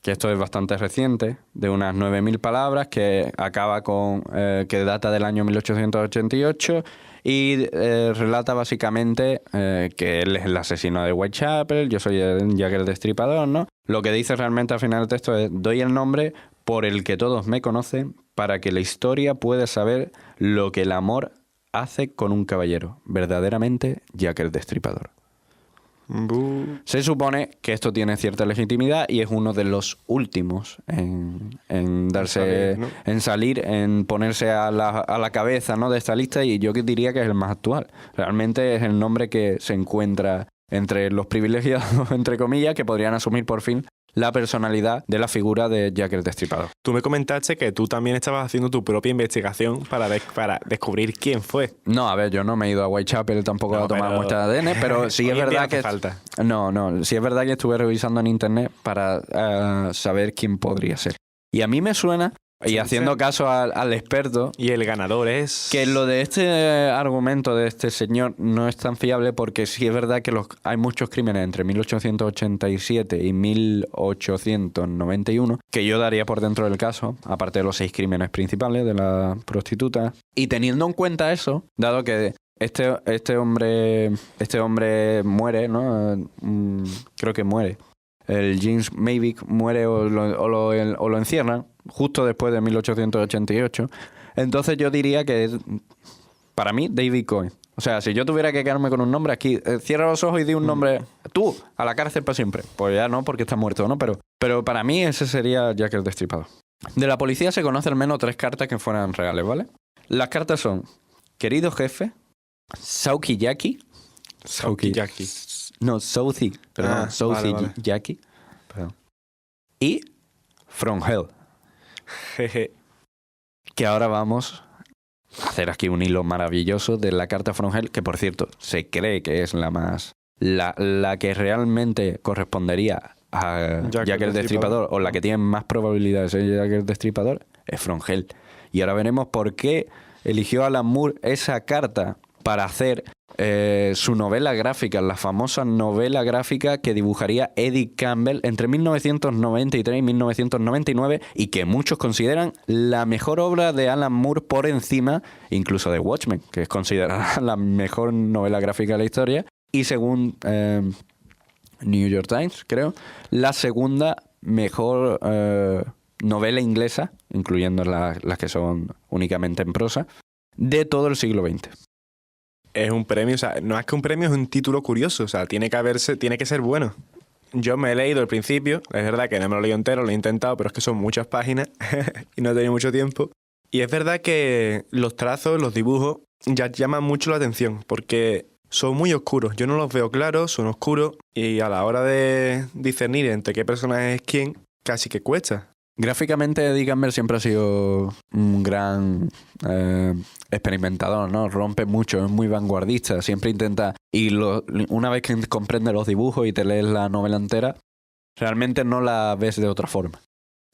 que esto es bastante reciente, de unas 9.000 palabras, que acaba con que data del año 1888 y relata básicamente que él es el asesino de Whitechapel, yo soy el Jack el Destripador, ¿no? Lo que dice realmente al final del texto es: doy el nombre por el que todos me conocen para que la historia pueda saber lo que el amor hace con un caballero, verdaderamente Jack el Destripador. Se supone que esto tiene cierta legitimidad y es uno de los últimos en darse, salir, ¿no? en salir, en ponerse a la cabeza, ¿no?, de esta lista, y yo diría que es el más actual. Realmente es el nombre que se encuentra entre los privilegiados, entre comillas, que podrían asumir por fin la personalidad de la figura de Jack el Destripador. Tú me comentaste que tú también estabas haciendo tu propia investigación para descubrir quién fue. No, a ver, yo no me he ido a Whitechapel tampoco a tomar muestra de ADN, pero sí es Hoy en día verdad hace que... falta. No, sí es verdad que estuve revisando en internet para saber quién podría ser. Y a mí me suena, y haciendo caso al experto, Y el ganador es... que lo de este argumento de este señor no es tan fiable, porque sí es verdad que hay muchos crímenes entre 1887 y 1891 que yo daría por dentro del caso, aparte de los 6 crímenes principales de la prostituta. Y teniendo en cuenta eso, dado que este hombre muere, ¿no? Creo que muere. El James Maverick muere o lo encierran justo después de 1888. Entonces yo diría que es, para mí, David Cohen. O sea, si yo tuviera que quedarme con un nombre aquí, cierra los ojos y di un nombre, tú, a la cárcel para siempre. Pues ya no, porque está muerto, ¿no? Pero para mí ese sería Jack el Destripador. De la policía se conoce al menos 3 cartas que fueran reales, ¿vale? Las cartas son: querido jefe, Sauki Jackie. Saukiyaki. No, Southie, perdón, Southie vale. Jackie. Perdón. Y From Hell. Jeje. Que ahora vamos a hacer aquí un hilo maravilloso de la carta From Hell, que por cierto se cree que es la que realmente correspondería a Jack el Destripador, o la que tiene más probabilidad de ser Jack el Destripador, es From Hell. Y ahora veremos por qué eligió Alan Moore esa carta para hacer su novela gráfica, la famosa novela gráfica que dibujaría Eddie Campbell entre 1993 y 1999, y que muchos consideran la mejor obra de Alan Moore, por encima incluso de Watchmen, que es considerada la mejor novela gráfica de la historia, y según New York Times, creo, la segunda mejor novela inglesa, incluyendo las que son únicamente en prosa, de todo el siglo XX. Es un premio, o sea, no es que un premio, es un título curioso, o sea, tiene que ser bueno. Yo me he leído al principio, es verdad que no me lo he leído entero, lo he intentado, pero es que son muchas páginas y no he tenido mucho tiempo. Y es verdad que los trazos, los dibujos, ya llaman mucho la atención, porque son muy oscuros. Yo no los veo claros, son oscuros, y a la hora de discernir entre qué personaje es quién, casi que cuesta. Gráficamente, Eddie Campbell siempre ha sido un gran experimentador, ¿no? Rompe mucho, es muy vanguardista, siempre intenta... Y una vez que comprendes los dibujos y te lees la novela entera, realmente no la ves de otra forma.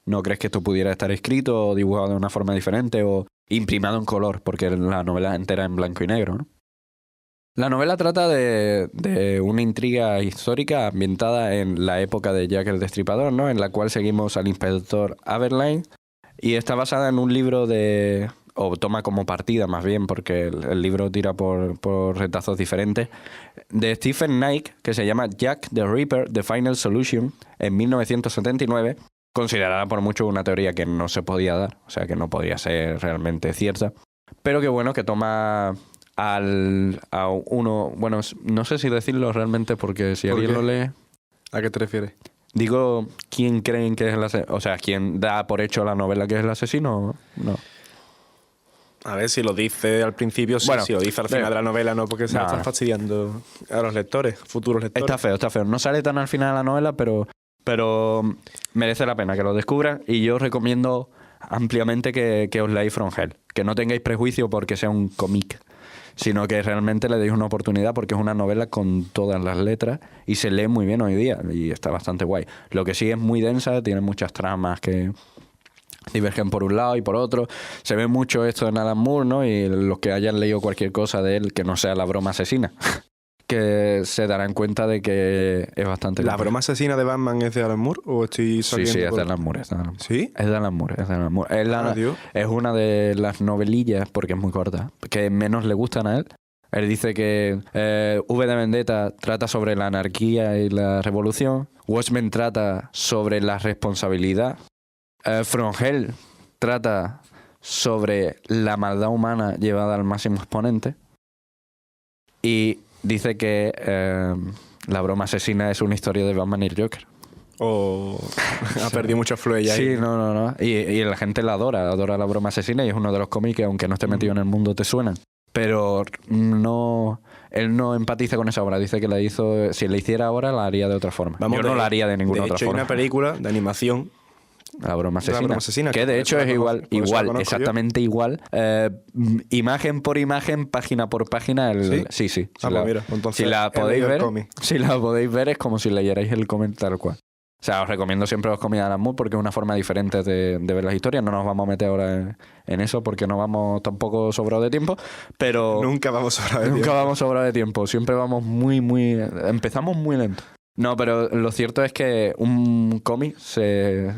No crees que esto pudiera estar escrito o dibujado de una forma diferente o imprimado en color, porque la novela entera es en blanco y negro, ¿no? La novela trata de una intriga histórica ambientada en la época de Jack el Destripador, ¿no? En la cual seguimos al inspector Aberline, Y está basada en un libro o toma como partida más bien, porque el libro tira por retazos diferentes, de Stephen Knight, que se llama Jack the Ripper, The Final Solution, en 1979, considerada por muchos una teoría que no se podía dar, o sea, que no podía ser realmente cierta, pero que bueno, que toma a uno, bueno, no sé si decirlo realmente, porque si alguien lo lee... ¿A qué te refieres? Digo, ¿quién creen que es el asesino? O sea, ¿quién da por hecho la novela que es el asesino? No. A ver, si lo dice al principio, sí. Bueno, Si lo dice al final de la novela, no, porque se la están fastidiando a los lectores, futuros lectores. Está feo. No sale tan al final de la novela, pero merece la pena que lo descubran. Y yo os recomiendo ampliamente que os leáis From Hell. Que no tengáis prejuicio porque sea un cómic, sino que realmente le deis una oportunidad porque es una novela con todas las letras y se lee muy bien hoy día y está bastante guay. Lo que sí es muy densa, tiene muchas tramas que divergen por un lado y por otro. Se ve mucho esto en Alan Moore, ¿no? Y los que hayan leído cualquier cosa de él que no sea La broma asesina, que se darán cuenta de que es bastante... ¿La broma asesina de Batman es de Alan Moore o estoy saliendo? Sí, es de Alan Moore. ¿Sí? Es de Alan Moore. Es una de las novelillas, porque es muy corta, que menos le gustan a él. Él dice que V de Vendetta trata sobre la anarquía y la revolución. Watchmen trata sobre la responsabilidad. From Hell trata sobre la maldad humana llevada al máximo exponente. Y dice que La broma asesina es una historia de Batman y el Joker. Ha perdido mucho flow ya. Sí, no. Y la gente la adora La broma asesina y es uno de los cómics que, aunque no esté metido en el mundo, te suenan. Pero él no empatiza con esa obra. Dice que la hizo, si la hiciera ahora, la haría de otra forma. Yo no la haría de ninguna otra forma. Hay una película de animación, La broma asesina. Que de hecho es igual, exactamente igual. Imagen por imagen, página por página. Sí. Si la podéis ver, es como si leyerais el cómic tal cual. O sea, os recomiendo siempre los cómics de Alan Moore porque es una forma diferente de ver las historias. No nos vamos a meter ahora en eso porque no vamos tampoco sobrados de tiempo, pero... Nunca vamos sobrados de tiempo. Siempre vamos empezamos muy lento. No, pero lo cierto es que un cómic se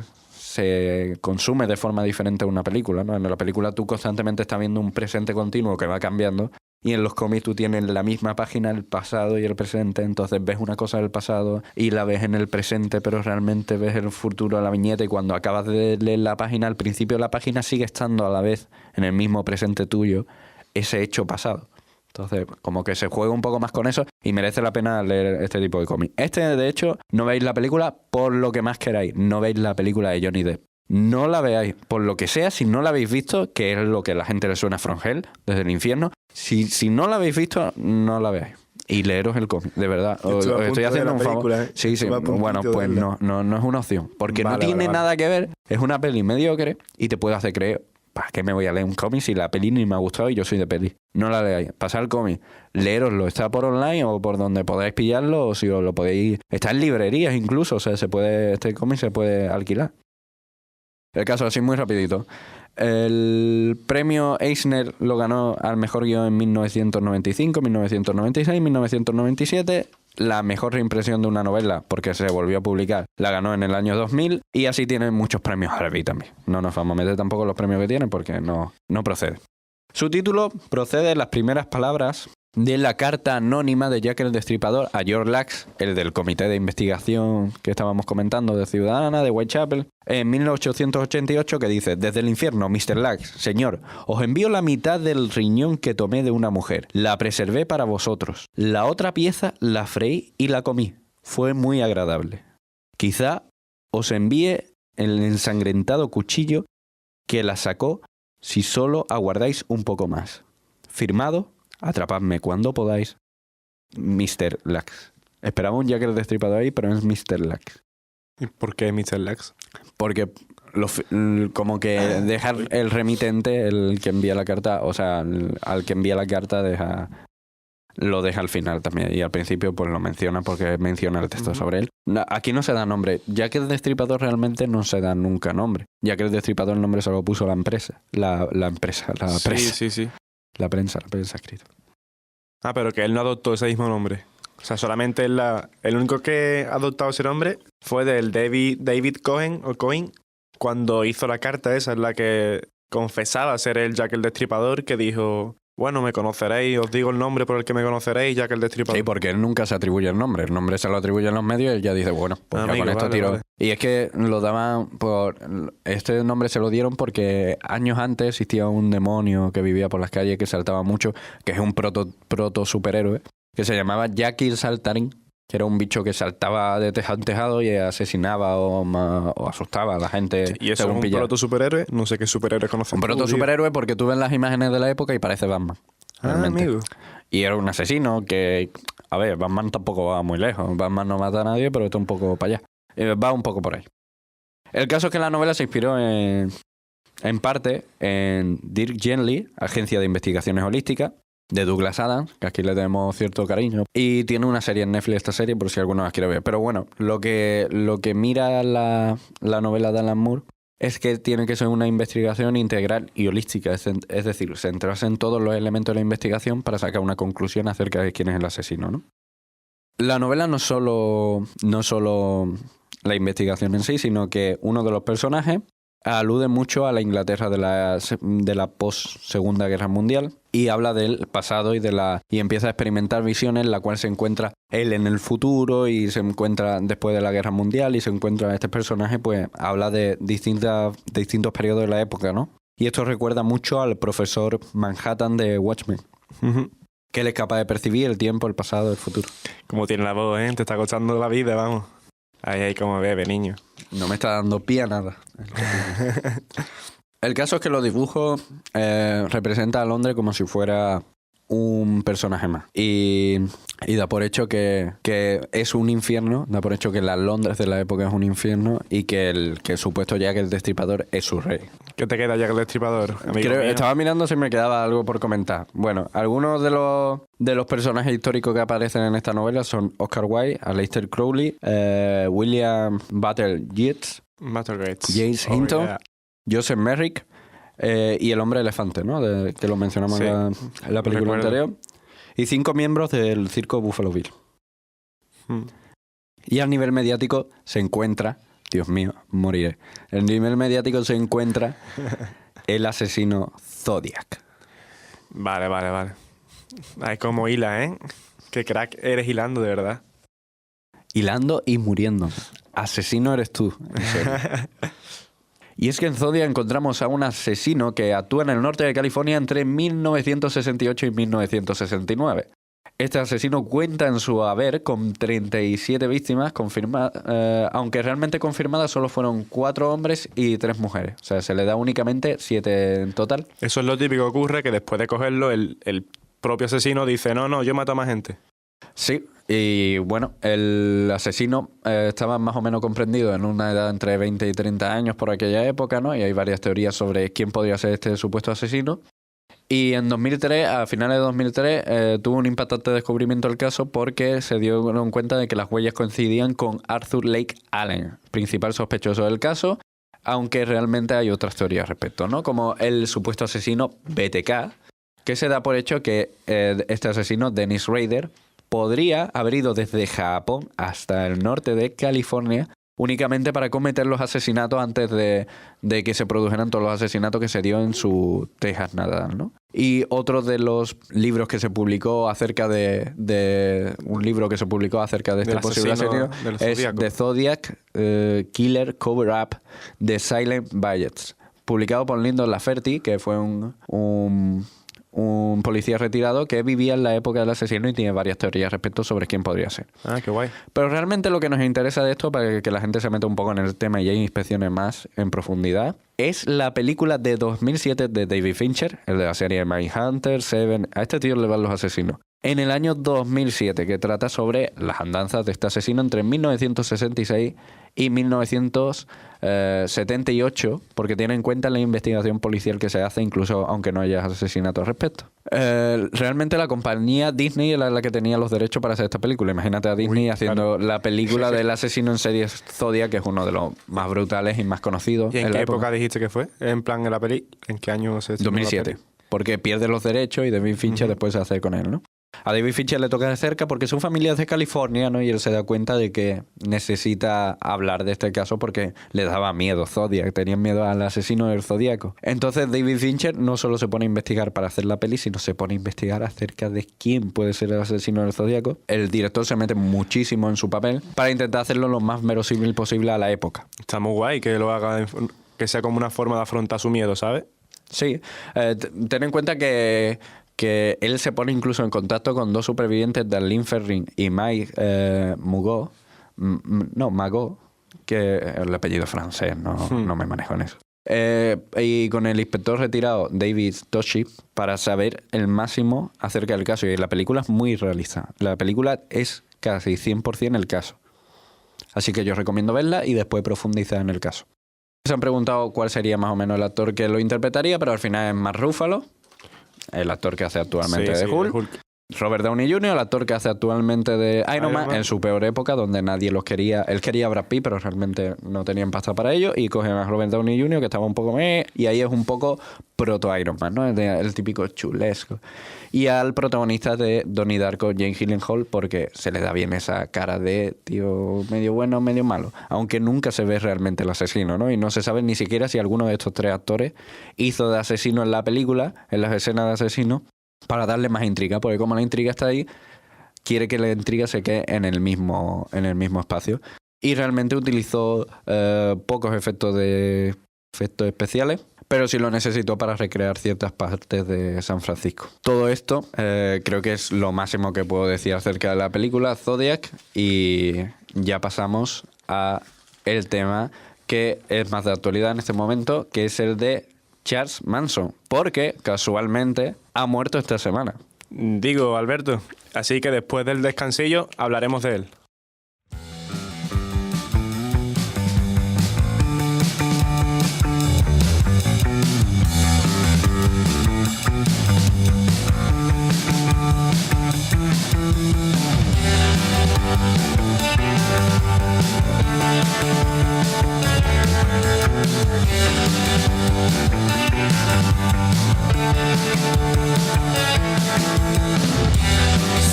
consume de forma diferente a una película, ¿no? En la película tú constantemente estás viendo un presente continuo que va cambiando, y en los cómics tú tienes la misma página, el pasado y el presente, entonces ves una cosa del pasado y la ves en el presente, pero realmente ves el futuro a la viñeta, y cuando acabas de leer la página, al principio la página sigue estando a la vez en el mismo presente tuyo ese hecho pasado. Entonces, como que se juega un poco más con eso y merece la pena leer este tipo de cómics. De hecho, no veis la película por lo que más queráis. No veis la película de Johnny Depp. No la veáis. Por lo que sea, si no la habéis visto, que es lo que a la gente le suena a From Hell, desde el infierno, si no la habéis visto, no la veáis. Y leeros el cómic, de verdad. Os estoy haciendo un favor. Sí. Bueno, pues no es una opción. Porque no tiene nada que ver. Es una peli mediocre y te puede hacer creer... ¿Para qué me voy a leer un cómic si la peli ni me ha gustado y yo soy de peli? No la leáis. Pasad el cómic, leeroslo. Está por online o por donde podáis pillarlo, o si os lo podéis... Está en librerías incluso, o sea, este cómic se puede alquilar. El caso, así muy rapidito. El premio Eisner lo ganó al mejor guión en 1995, 1996, 1997... La mejor reimpresión de una novela, porque se volvió a publicar, la ganó en el año 2000, y así tiene muchos premios Harvey también. No nos vamos a meter tampoco los premios que tiene porque no procede. Su título procede de las primeras palabras de la carta anónima de Jack el Destripador a George Lax, el del comité de investigación que estábamos comentando de Ciudadana, de Whitechapel, en 1888, que dice: desde el infierno, Mr. Lax, señor, os envío la mitad del riñón que tomé de una mujer. La preservé para vosotros. La otra pieza la freí y la comí. Fue muy agradable. Quizá os envíe el ensangrentado cuchillo que la sacó si solo aguardáis un poco más. Firmado: atrapadme cuando podáis, Mr. Lax. Esperaba un Jack el Destripador ahí, pero es Mr. Lax. ¿Y por qué Mr. Lax? Porque como que deja el remitente, el que envía la carta, o sea, al que envía la carta lo deja al final también. Y al principio pues lo menciona porque menciona el texto sobre él. Aquí no se da nombre. Jack el Destripador realmente no se da nunca nombre. Jack el Destripador el nombre se lo puso la empresa. La prensa. Sí. La prensa escrita. Ah, pero que él no adoptó ese mismo nombre. O sea, solamente el único que ha adoptado ese nombre fue del David Cohen, cuando hizo la carta esa en la que confesaba ser él Jack el Destripador, que dijo, bueno, me conoceréis, os digo el nombre por el que me conoceréis, Jack el Destripador. Sí, porque él nunca se atribuye el nombre se lo atribuye en los medios y él ya dice, bueno, pues ya Amigo, con esto vale, tiro. vale. Y es que lo daban por... Este nombre se lo dieron porque años antes existía un demonio que vivía por las calles que saltaba mucho, que es un proto superhéroe, que se llamaba Jack el Saltarín, que era un bicho que saltaba de tejado en tejado y asesinaba o asustaba a la gente. Y eso es según un pillaba. proto-superhéroe, no sé qué superhéroe conoces. Un proto superhéroe porque tú ves las imágenes de la época y parece Batman. Ah, realmente. amigo. Y era un asesino que... A ver, Batman tampoco va muy lejos. Batman no mata a nadie, pero está un poco para allá. Va un poco por ahí. El caso es que la novela se inspiró en parte en Dirk Gently, Agencia de Investigaciones Holísticas, de Douglas Adams, que aquí le tenemos cierto cariño. Y tiene una serie en Netflix esta serie, por si alguno la quiere ver. Pero bueno, lo que mira la novela de Alan Moore es que tiene que ser una investigación integral y holística. Es decir, centrarse en todos los elementos de la investigación para sacar una conclusión acerca de quién es el asesino, ¿no? La novela no solo la investigación en sí, sino que uno de los personajes alude mucho a la Inglaterra de la post-Segunda Guerra Mundial y habla del pasado y empieza a experimentar visiones en la cual se encuentra él en el futuro y se encuentra después de la Guerra Mundial y se encuentra este personaje, pues habla de distintos periodos de la época, ¿no? Y esto recuerda mucho al profesor Manhattan de Watchmen, que él es capaz de percibir el tiempo, el pasado, el futuro. Como tiene la voz, ¿eh? Te está costando la vida, vamos. Ahí, como bebe, niño. No me está dando pie a nada. El caso es que los dibujos representan a Londres como si fuera un personaje más. Y da por hecho que es un infierno, da por hecho que la Londres de la época es un infierno y que el supuesto Jack el Destripador es su rey. ¿Qué te queda Jack el Destripador, amigo mío? Estaba mirando si me quedaba algo por comentar. Bueno, algunos de los personajes históricos que aparecen en esta novela son Oscar Wilde, Aleister Crowley, William Butler Yeats, James Hinton, yeah. Joseph Merrick y el hombre elefante, ¿no? Que lo mencionamos Sí, en la película recuerdo. anterior. Y 5 miembros del circo Buffalo Bill. Y al nivel mediático se encuentra... Dios mío, moriré. El nivel mediático se encuentra el asesino Zodiac. Vale. Ay, como hila, ¿eh? Qué crack eres hilando, de verdad. Hilando y muriendo. Asesino eres tú, en serio. Y es que en Zodiac encontramos a un asesino que actúa en el norte de California entre 1968 y 1969. Este asesino cuenta en su haber con 37 víctimas confirmadas, aunque realmente confirmadas solo fueron 4 hombres y 3 mujeres. O sea, se le da únicamente 7 en total. Eso es lo típico que ocurre, que después de cogerlo, el propio asesino dice, no, yo mato a más gente. Sí, y bueno, el asesino estaba más o menos comprendido en una edad entre 20 y 30 años por aquella época, ¿no? Y hay varias teorías sobre quién podría ser este supuesto asesino. Y en 2003, a finales de 2003, tuvo un impactante descubrimiento del caso porque se dieron cuenta de que las huellas coincidían con Arthur Lake Allen, principal sospechoso del caso, aunque realmente hay otras teorías al respecto, ¿no? Como el supuesto asesino BTK, que se da por hecho que este asesino, Dennis Rader, podría haber ido desde Japón hasta el norte de California únicamente para cometer los asesinatos antes de que se produjeran todos los asesinatos que se dio en su Texas natal, ¿no? Y otro de los libros que se publicó acerca de un libro que se publicó acerca de este Del posible asesino asesino del es Zodíaco. The Zodiac Killer Cover Up de Silent Bayets, publicado por Lyndon Lafferty, que fue un policía retirado que vivía en la época del asesino y tiene varias teorías respecto sobre quién podría ser. Ah, qué guay. Pero realmente lo que nos interesa de esto, para que la gente se meta un poco en el tema y haya inspecciones más en profundidad, es la película de 2007 de David Fincher, el de la serie Mindhunter, Seven. A este tío le van los asesinos. En el año 2007, que trata sobre las andanzas de este asesino entre 1966 y 1978, porque tiene en cuenta la investigación policial que se hace, incluso aunque no haya asesinato al respecto. Realmente la compañía Disney era la que tenía los derechos para hacer esta película. Imagínate a Disney haciendo la película del asesino en serie Zodiac, que es uno de los más brutales y más conocidos. ¿Y en qué la época dijiste que fue? En plan, en la peli, ¿en qué año se estrenó la 2007. peli? Porque pierde los derechos y David Fincher después se hace con él, ¿no? A David Fincher le toca de cerca porque su familia es de California, ¿no? Y él se da cuenta de que necesita hablar de este caso porque le daba miedo Zodiac, tenían miedo al asesino del Zodíaco. Entonces David Fincher no solo se pone a investigar para hacer la peli, sino se pone a investigar acerca de quién puede ser el asesino del Zodíaco. El director se mete muchísimo en su papel para intentar hacerlo lo más verosímil posible a la época. Está muy guay que lo haga, que sea como una forma de afrontar su miedo, ¿sabes? Sí, ten en cuenta que él se pone incluso en contacto con 2 supervivientes de Arlene Ferrin y Mike Magot, que el apellido francés, no me manejo en eso. Y con el inspector retirado David Toschi para saber el máximo acerca del caso. Y la película es muy realista. La película es casi 100% el caso. Así que yo recomiendo verla y después profundizar en el caso. Se han preguntado cuál sería más o menos el actor que lo interpretaría, pero al final es Mark Ruffalo, el actor que hace actualmente de Hulk. Robert Downey Jr., el actor que hace actualmente de Iron Man, en su peor época, donde nadie los quería. Él quería a Brad Pitt, pero realmente no tenían pasta para ello. Y cogen a Robert Downey Jr., que estaba un poco... y ahí es un poco proto-Iron Man, ¿no? El típico chulesco. Y al protagonista de Donnie Darko, Jake Gyllenhaal, porque se le da bien esa cara de tío medio bueno, medio malo. Aunque nunca se ve realmente el asesino, ¿no? Y no se sabe ni siquiera si alguno de estos 3 actores hizo de asesino en la película, en las escenas de asesino, para darle más intriga, porque como la intriga está ahí, quiere que la intriga se quede en el mismo espacio. Y realmente utilizó pocos efectos especiales, pero sí lo necesitó para recrear ciertas partes de San Francisco. Todo esto creo que es lo máximo que puedo decir acerca de la película Zodiac, y ya pasamos a el tema que es más de actualidad en este momento, que es el de Charles Manson, porque casualmente ha muerto esta semana. Digo, Alberto, así que después del descansillo hablaremos de él.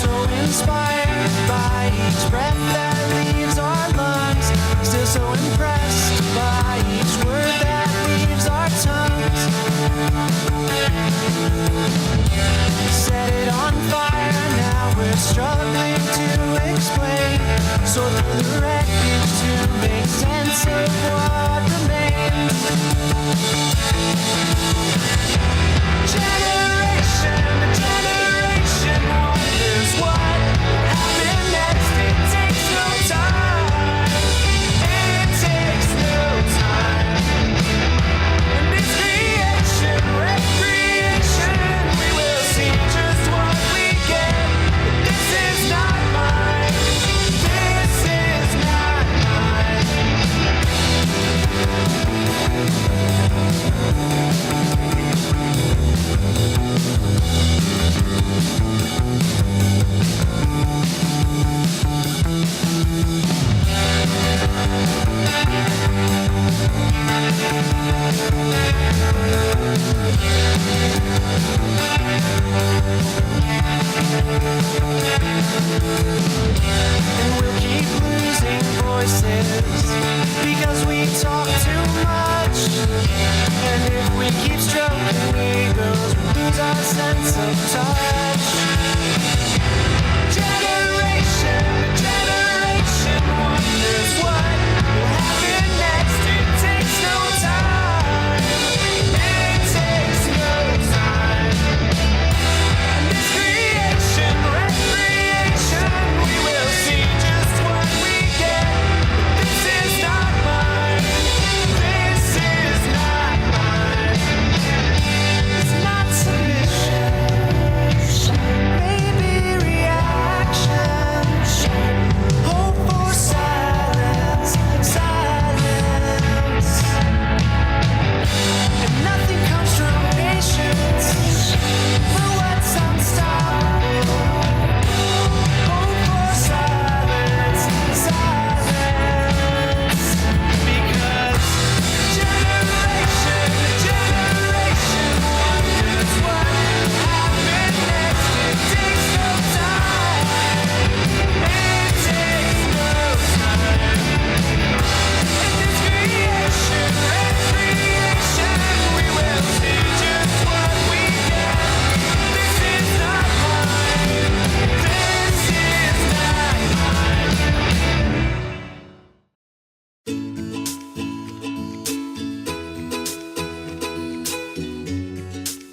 So inspired by each breath that leaves our lungs, still so impressed by each word that leaves our tongues. Set it on fire, now we're struggling to explain. So through the wreckage to make sense of what remains. Generation to generation wonders what happened next. It takes no time. It takes no time. In this creation, recreation, we will see just what we get. This is not mine. This is not mine.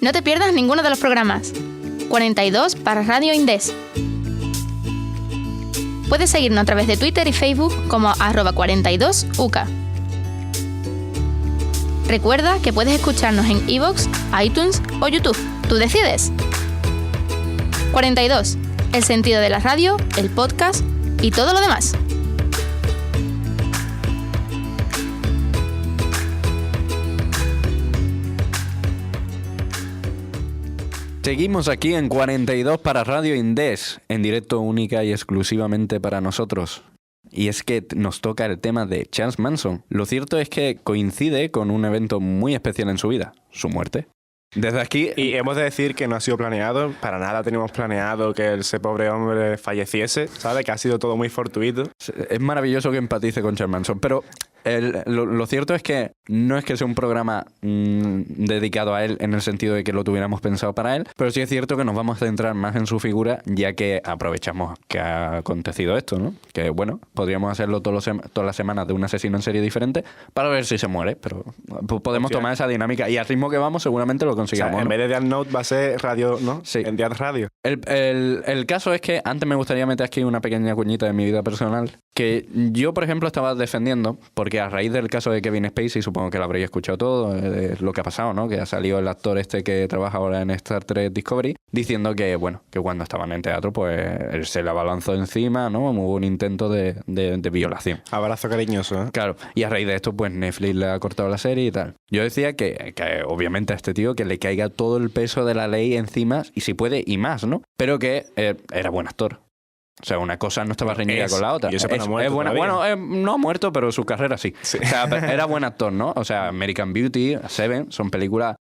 No te pierdas ninguno de los programas. 42 para Radio Indes. Puedes seguirnos a través de Twitter y Facebook como @42uca. Recuerda que puedes escucharnos en iVoox, iTunes o YouTube. Tú decides. 42. El sentido de la radio, el podcast y todo lo demás. Seguimos aquí en 42 para Radio Indes, en directo única y exclusivamente para nosotros. Y es que nos toca el tema de Charles Manson. Lo cierto es que coincide con un evento muy especial en su vida, su muerte. Desde aquí... Y hemos de decir que no ha sido planeado, para nada teníamos planeado que ese pobre hombre falleciese, ¿sabes? Que ha sido todo muy fortuito. Es maravilloso que empatice con Charles Manson, pero lo cierto es que no es que sea un programa dedicado a él en el sentido de que lo tuviéramos pensado para él, pero sí es cierto que nos vamos a centrar más en su figura, ya que aprovechamos que ha acontecido esto, ¿no? Que bueno, podríamos hacerlo todas las semanas de un asesino en serie diferente para ver si se muere, pero podemos tomar esa dinámica y al ritmo que vamos seguramente lo consigamos. O sea, en vez de Death Note va a ser radio, ¿no? Sí. En Death Radio. El caso es que antes me gustaría meter aquí una pequeña cuñita de mi vida personal, que yo, por ejemplo, estaba defendiendo, porque a raíz del caso de Kevin Spacey, supongo que lo habréis escuchado todo, lo que ha pasado, ¿no? Que ha salido el actor este que trabaja ahora en Star Trek Discovery, diciendo que, bueno, que cuando estaban en teatro, pues él se la abalanzó encima, ¿no? Hubo un intento de violación. Abrazo cariñoso, ¿eh? Claro, y a raíz de esto, pues Netflix le ha cortado la serie y tal. Yo decía que obviamente a este tío que le caiga todo el peso de la ley encima, y si puede, y más, ¿no? Pero que era buen actor. O sea, una cosa no estaba reñida con la otra. Y eso no ha muerto buena, todavía. bueno, no ha muerto, pero su carrera sí. Sí. O sea, era buen actor, ¿no? O sea, American Beauty, Seven, son películas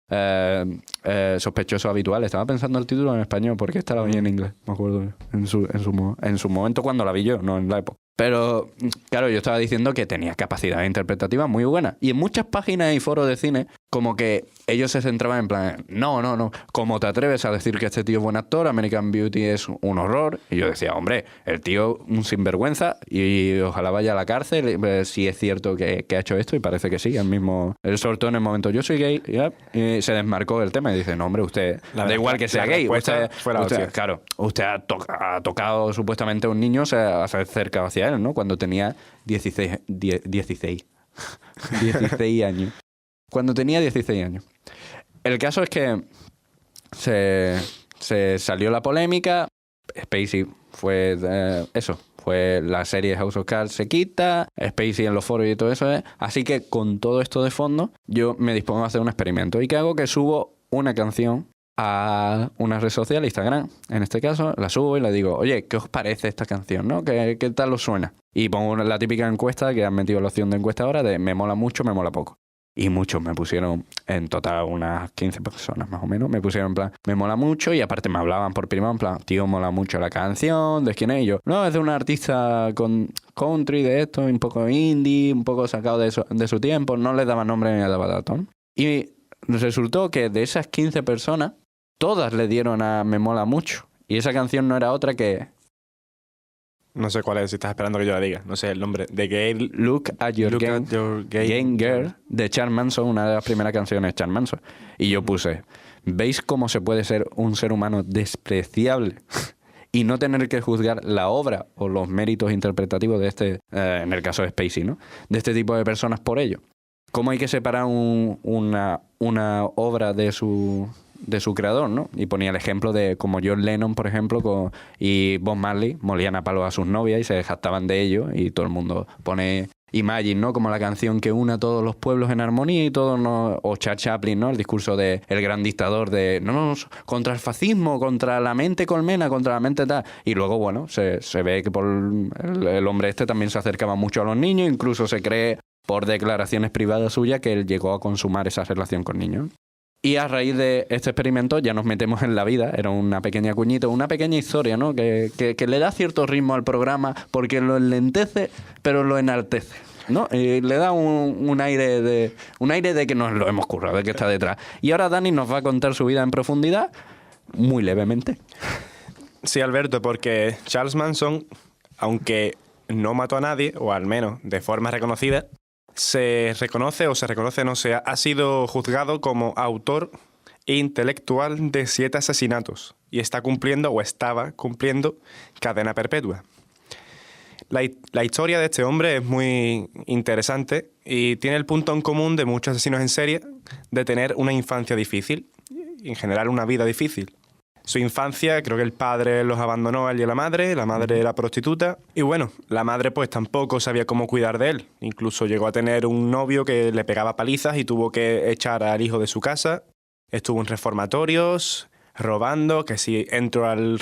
sospechosos habituales. Estaba pensando el título en español, porque esta la vi en inglés, me acuerdo, en su momento cuando la vi yo, no en la época. Pero, claro, yo estaba diciendo que tenía capacidad interpretativa muy buena. Y en muchas páginas y foros de cine, como que ellos se centraban en plan, no, ¿cómo te atreves a decir que este tío es buen actor? American Beauty es un horror. Y yo decía, hombre, el tío un sinvergüenza y ojalá vaya a la cárcel si es cierto que ha hecho esto, y parece que sí. Él soltó en el momento, yo soy gay, y se desmarcó del tema y dice, no, hombre, usted, da igual que sea gay. Claro, usted ha tocado supuestamente a un niño, se ha acercado hacia él, ¿no? Cuando tenía 16 años. Cuando tenía 16 años. El caso es que se salió la polémica. Spacey fue fue la serie House of Cards se quita, Spacey en los foros y todo eso. Así que con todo esto de fondo, yo me dispongo a hacer un experimento. ¿Y qué hago? Que subo una canción a una red social, Instagram, en este caso, la subo y le digo, oye, ¿qué os parece esta canción, no? ¿Qué tal os suena? Y pongo la típica encuesta que han metido la opción de encuesta ahora de me mola mucho, me mola poco. Y muchos me pusieron, en total unas 15 personas más o menos, me pusieron en plan, me mola mucho, y aparte me hablaban por privado en plan, tío, mola mucho la canción, ¿de quién es? Y yo, no, es de un artista con country, de esto, un poco indie, un poco sacado de su tiempo, no le daba nombre ni le daba datos. Y resultó que de esas 15 personas, todas le dieron a me mola mucho. Y esa canción no era otra que... No sé cuál es, si estás esperando que yo la diga. No sé el nombre. The Gay... Look at Your Game Girl, de Charles Manson, una de las primeras canciones de Charles Manson. Y yo puse, ¿veis cómo se puede ser un ser humano despreciable y no tener que juzgar la obra o los méritos interpretativos de este, en el caso de Spacey, ¿no? De este tipo de personas por ello? ¿Cómo hay que separar una obra de su creador, ¿no? Y ponía el ejemplo de como John Lennon, por ejemplo, y Bob Marley molían a palos a sus novias y se jactaban de ello, y todo el mundo pone Imagine, ¿no? Como la canción que une a todos los pueblos en armonía y todo, ¿no? O Charles Chaplin, ¿no? El discurso de el gran dictador de no, contra el fascismo, contra la mente colmena, contra la mente tal. Y luego, bueno, se ve que por el hombre este también se acercaba mucho a los niños, incluso se cree por declaraciones privadas suyas que él llegó a consumar esa relación con niños. Y a raíz de este experimento ya nos metemos en la vida. Era una pequeña cuñita, una pequeña historia, ¿no? Que le da cierto ritmo al programa porque lo enlentece, pero lo enaltece, ¿no? Y le da un aire de que nos lo hemos currado, de que está detrás. Y ahora Dani nos va a contar su vida en profundidad, muy levemente. Sí, Alberto, porque Charles Manson, aunque no mató a nadie, o al menos de forma reconocida, ha sido juzgado como autor intelectual de 7 asesinatos y está cumpliendo o estaba cumpliendo cadena perpetua. La historia de este hombre es muy interesante y tiene el punto en común de muchos asesinos en serie de tener una infancia difícil y en general una vida difícil. Su infancia, creo que el padre los abandonó a él y a la madre era prostituta y bueno, la madre pues tampoco sabía cómo cuidar de él. Incluso llegó a tener un novio que le pegaba palizas y tuvo que echar al hijo de su casa. Estuvo en reformatorios, robando, que si entro al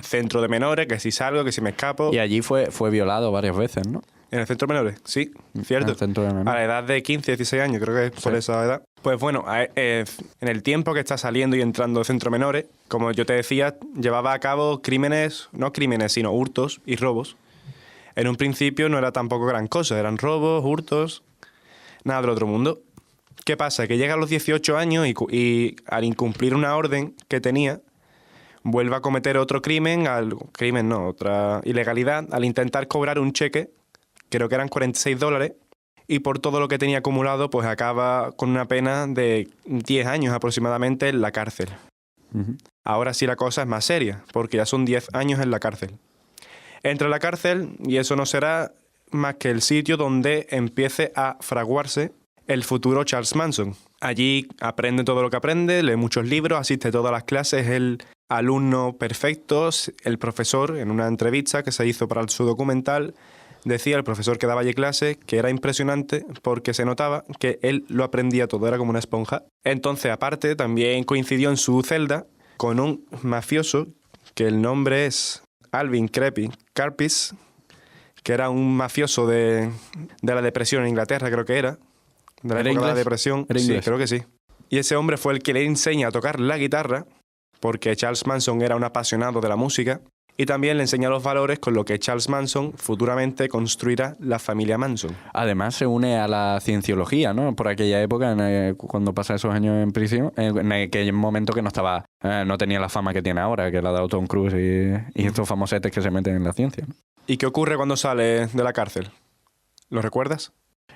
centro de menores, que si salgo, que si me escapo. Y allí fue violado varias veces, ¿no? ¿En el centro de menores? Sí, cierto. En el centro de menores. A la edad de 15, 16 años, creo que es por esa edad. Pues bueno, en el tiempo que está saliendo y entrando al centro de menores, como yo te decía, llevaba a cabo no crímenes, sino hurtos y robos. En un principio no era tampoco gran cosa, eran robos, hurtos, nada del otro mundo. ¿Qué pasa? Que llega a los 18 años y al incumplir una orden que tenía, vuelve a cometer otro otra ilegalidad, al intentar cobrar un cheque, creo que eran $46, y por todo lo que tenía acumulado, pues acaba con una pena de 10 años aproximadamente en la cárcel. Ujú. Ahora sí la cosa es más seria, porque ya son 10 años en la cárcel. Entra a la cárcel y eso no será más que el sitio donde empiece a fraguarse el futuro Charles Manson. Allí aprende todo lo que aprende, lee muchos libros, asiste a todas las clases, es el alumno perfecto. El profesor, en una entrevista que se hizo para su documental, decía el profesor que daba allí clase que era impresionante porque se notaba que él lo aprendía todo, era como una esponja. Entonces, aparte, también coincidió en su celda con un mafioso que el nombre es Alvin Karpis, que era un mafioso de la depresión en Inglaterra, creo que era. De la ¿Era época de la inglés? depresión. ¿Era Sí, inglés? creo que sí. Y ese hombre fue el que le enseña a tocar la guitarra, porque Charles Manson era un apasionado de la música, y también le enseña los valores con lo que Charles Manson futuramente construirá la familia Manson. Además se une a la cienciología, ¿no? Por aquella época, cuando pasa esos años en prisión, en aquel momento que no tenía la fama que tiene ahora, que la ha dado Tom Cruise y estos famosetes que se meten en la ciencia, ¿no? ¿Y qué ocurre cuando sale de la cárcel? ¿Lo recuerdas?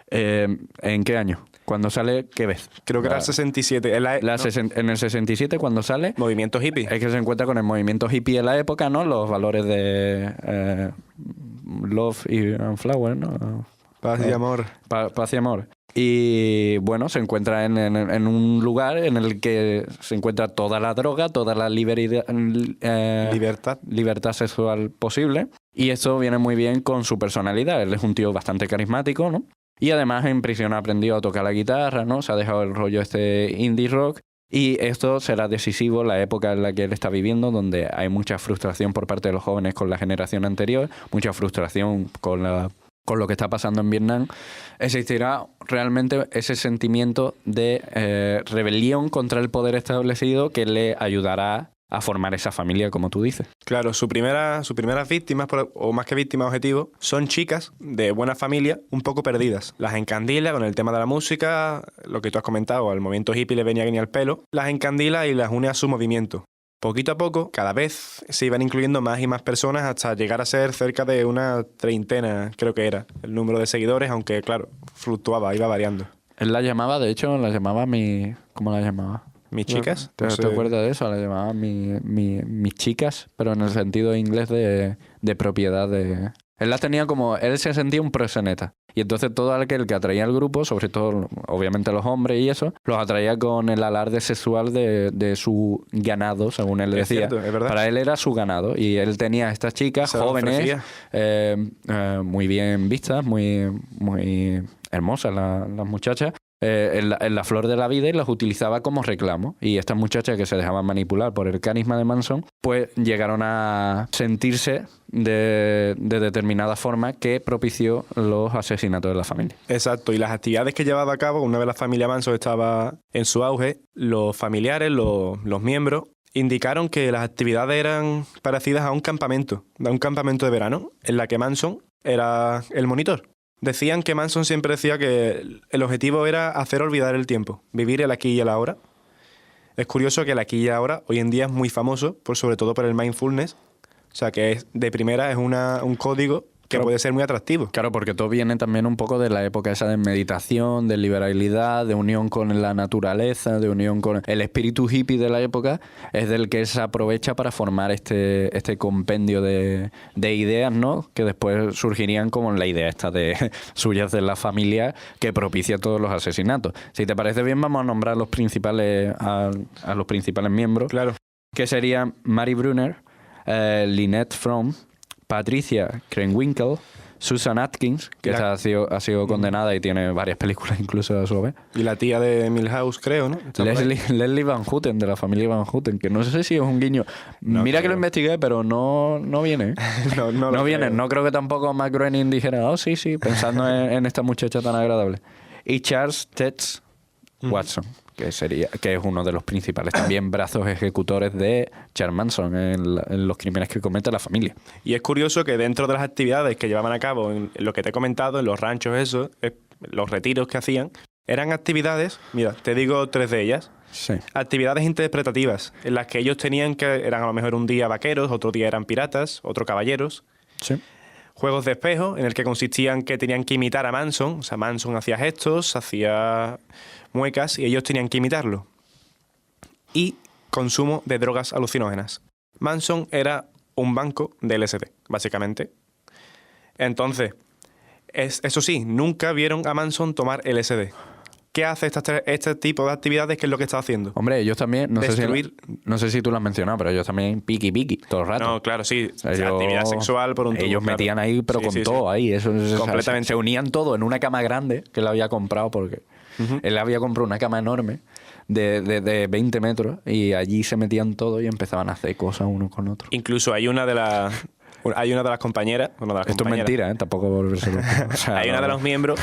¿En qué año? Cuando sale, ¿qué ves? Creo que era el 67. En En el 67, cuando sale, Movimiento hippie. es que se encuentra con el movimiento hippie de la época, ¿no? Los valores de love and flower, ¿no? Paz y amor. Paz y amor. Y bueno, se encuentra en un lugar en el que se encuentra toda la droga, toda la libertad sexual posible. Y esto viene muy bien con su personalidad. Él es un tío bastante carismático, ¿no? Y además en prisión ha aprendido a tocar la guitarra, ¿no? Se ha dejado el rollo indie rock. Y esto será decisivo en la época en la que él está viviendo, donde hay mucha frustración por parte de los jóvenes con la generación anterior, mucha frustración con lo que está pasando en Vietnam. Existirá realmente ese sentimiento de rebelión contra el poder establecido que le ayudará a formar esa familia, como tú dices. Claro, sus primeras víctimas, o más que víctimas objetivos, son chicas de buena familia, un poco perdidas. Las encandila con el tema de la música, lo que tú has comentado, al movimiento hippie le venía ni al pelo. Las encandila y las une a su movimiento. Poquito a poco, cada vez se iban incluyendo más y más personas hasta llegar a ser cerca de una 30, creo que era, el número de seguidores, aunque claro, fluctuaba, iba variando. Él la llamaba, de hecho, ¿cómo la llamaba? ¿Mis chicas? ¿Te, No sé. ¿Te acuerdas de eso? La llamaba mis chicas, pero en el sentido inglés de propiedad de... Él se sentía un proxeneta. Y entonces todo aquel que atraía al grupo, sobre todo, obviamente los hombres y eso, los atraía con el alarde sexual de su ganado, según él Es decía. cierto, es verdad. Para él era su ganado. Y él tenía a estas chicas Se lo jóvenes, ofrecía. muy bien vistas, muy, muy hermosas las muchachas, en la flor de la vida, y las utilizaba como reclamo. Y estas muchachas que se dejaban manipular por el carisma de Manson, pues llegaron a sentirse de determinada forma que propició los asesinatos de la familia. Exacto, y las actividades que llevaba a cabo, una vez la familia Manson estaba en su auge, los familiares, los miembros, indicaron que las actividades eran parecidas a un campamento de verano, en la que Manson era el monitor. Decían que Manson siempre decía que el objetivo era hacer olvidar el tiempo, vivir el aquí y el ahora. Es curioso que el aquí y el ahora hoy en día es muy famoso, sobre todo por el mindfulness. O sea, que de primera es un código que puede ser muy atractivo. Claro, porque todo viene también un poco de la época esa de meditación, de liberalidad, de unión con la naturaleza, de unión con el espíritu hippie de la época, es del que se aprovecha para formar este compendio de ideas, ¿no? Que después surgirían como la idea esta de suyas de la familia que propicia todos los asesinatos. Si te parece bien, vamos a nombrar a los principales miembros. Claro. Que serían Mary Brunner, Lynette Fromm, Patricia Krenwinkel, Susan Atkins, que esta ha sido condenada y tiene varias películas incluso a su vez. Y la tía de Milhouse, creo, ¿no? Está por ahí. Leslie Van Houten, de la familia Van Houten, que no sé si es un guiño. No Mira creo. que lo investigué, pero no viene. No lo viene. creo. No creo que tampoco Matt Groening dijera, oh, sí, pensando en esta muchacha tan agradable. Y Charles Tetz Watson, que es uno de los principales también brazos ejecutores de Charles Manson en los crímenes que comete la familia. Y es curioso que dentro de las actividades que llevaban a cabo, en lo que te he comentado, en los ranchos, los retiros que hacían, eran actividades, mira, te digo 3 de ellas, Sí. actividades interpretativas, en las que ellos eran a lo mejor un día vaqueros, otro día eran piratas, otro caballeros. Sí. Juegos de espejo, en el que consistían que tenían que imitar a Manson. O sea, Manson hacía gestos, hacía muecas y ellos tenían que imitarlo. Y consumo de drogas alucinógenas. Manson era un banco de LSD, básicamente. Entonces, eso sí, nunca vieron a Manson tomar LSD. ¿Qué hace este tipo de actividades? ¿Qué es lo que está haciendo? Hombre, ellos también, no sé si tú lo has mencionado, pero ellos también piqui todo el rato. No, claro, sí. O sea, actividad sexual por un tubo, ellos claro. metían ahí, pero Sí, con sí, todo sí. ahí. Eso, Completamente. Se unían todo en una cama grande que él había comprado porque él había comprado una cama enorme de 20 metros y allí se metían todo y empezaban a hacer cosas uno con otro. Incluso hay una de las compañeras... Esto es mentira, ¿eh? Tampoco volverse loco. O sea, Hay una de los miembros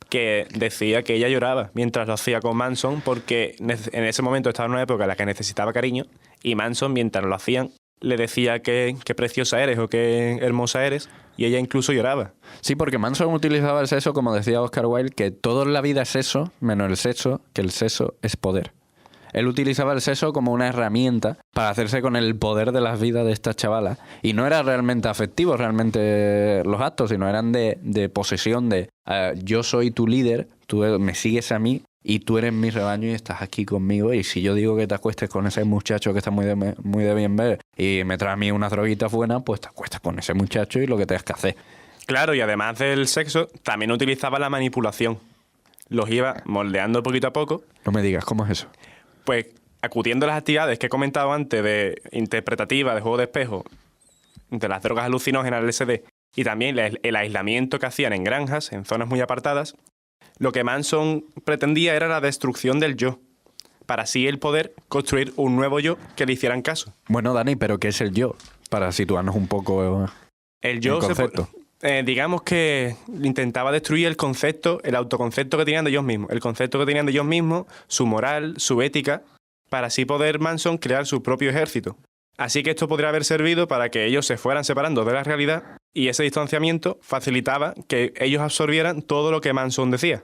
que decía que ella lloraba mientras lo hacía con Manson porque en ese momento estaba en una época en la que necesitaba cariño y Manson, mientras lo hacían, le decía que preciosa eres o que hermosa eres y ella incluso lloraba. Sí, porque Manson utilizaba el sexo, como decía Oscar Wilde, que todo en la vida es sexo, menos el sexo, que el sexo es poder. Él utilizaba el sexo como una herramienta para hacerse con el poder de las vidas de estas chavalas. Y no era realmente afectivo, realmente los actos, sino eran de posesión, de yo soy tu líder, tú me sigues a mí y tú eres mi rebaño y estás aquí conmigo. Y si yo digo que te acuestes con ese muchacho que está muy de bien ver y me trae a mí unas droguitas buenas, pues te acuestas con ese muchacho y lo que tengas que hacer. Claro, y además del sexo, también utilizaba la manipulación. Los iba moldeando poquito a poco. No me digas, ¿cómo es eso? Pues acudiendo a las actividades que he comentado antes de interpretativa, de juego de espejo, de las drogas alucinógenas, LSD, y también el aislamiento que hacían en granjas, en zonas muy apartadas, lo que Manson pretendía era la destrucción del yo, para así él poder construir un nuevo yo que le hicieran caso. Bueno, Dani, ¿pero qué es el yo? Para situarnos un poco El yo, el concepto. digamos que intentaba destruir el concepto, el autoconcepto que tenían de ellos mismos, el concepto que tenían de ellos mismos, su moral, su ética, para así poder Manson crear su propio ejército. Así que esto podría haber servido para que ellos se fueran separando de la realidad y ese distanciamiento facilitaba que ellos absorbieran todo lo que Manson decía.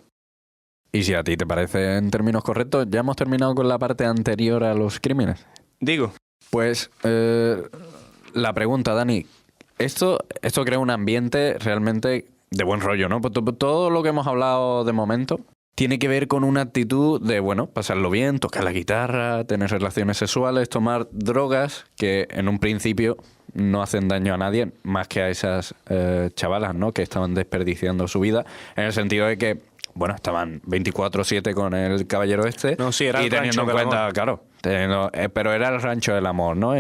Y si a ti te parece en términos correctos, ya hemos terminado con la parte anterior a los crímenes. Digo, Pues la pregunta, Dani, esto crea un ambiente realmente de buen rollo, ¿no? Pues todo lo que hemos hablado de momento tiene que ver con una actitud de, bueno, pasarlo bien, tocar la guitarra, tener relaciones sexuales, tomar drogas que en un principio no hacen daño a nadie más que a esas chavalas, ¿no? Que estaban desperdiciando su vida en el sentido de que, bueno, estaban 24/7 con el caballero este. No, sí, era y el teniendo rancho en del cuenta, amor. claro, pero era el rancho del amor, ¿no?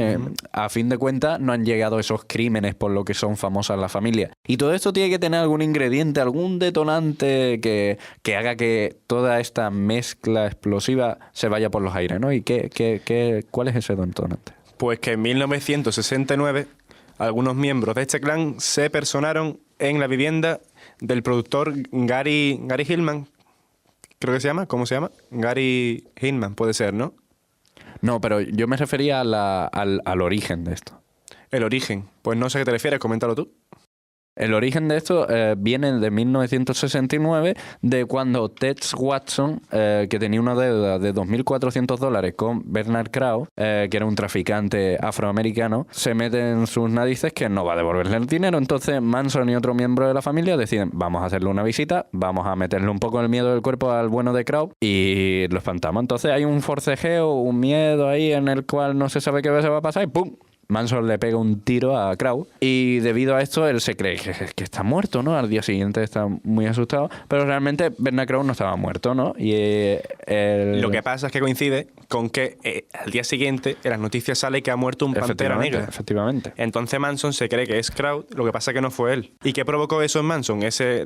A fin de cuentas, no han llegado esos crímenes por lo que son famosas las familias. Y todo esto tiene que tener algún ingrediente, algún detonante que haga que toda esta mezcla explosiva se vaya por los aires, ¿no? ¿Y cuál es ese detonante? pues que en 1969 algunos miembros de este clan se personaron en la vivienda del productor Gary Hillman, creo que se llama, ¿cómo se llama? Gary Hillman, puede ser, ¿no? No, pero yo me refería al origen de esto. El origen. Pues no sé a qué te refieres, coméntalo tú. El origen de esto viene de 1969, de cuando Tex Watson, que tenía una deuda de $2.400 con Bernard Krause, que era un traficante afroamericano, se mete en sus narices que no va a devolverle el dinero. Entonces Manson y otro miembro de la familia deciden, vamos a hacerle una visita, vamos a meterle un poco el miedo del cuerpo al bueno de Krause y lo espantamos. Entonces hay un forcejeo, un miedo ahí en el cual no se sabe qué se va a pasar y ¡pum! Manson le pega un tiro a Krause y debido a esto él se cree que está muerto, ¿no? Al día siguiente está muy asustado, pero realmente Bernard Krause no estaba muerto, ¿no? Y Lo que pasa es que coincide con que al día siguiente en las noticias sale que ha muerto un pantera negra. Efectivamente. Entonces Manson se cree que es Krause, lo que pasa es que no fue él. ¿Y qué provocó eso en Manson?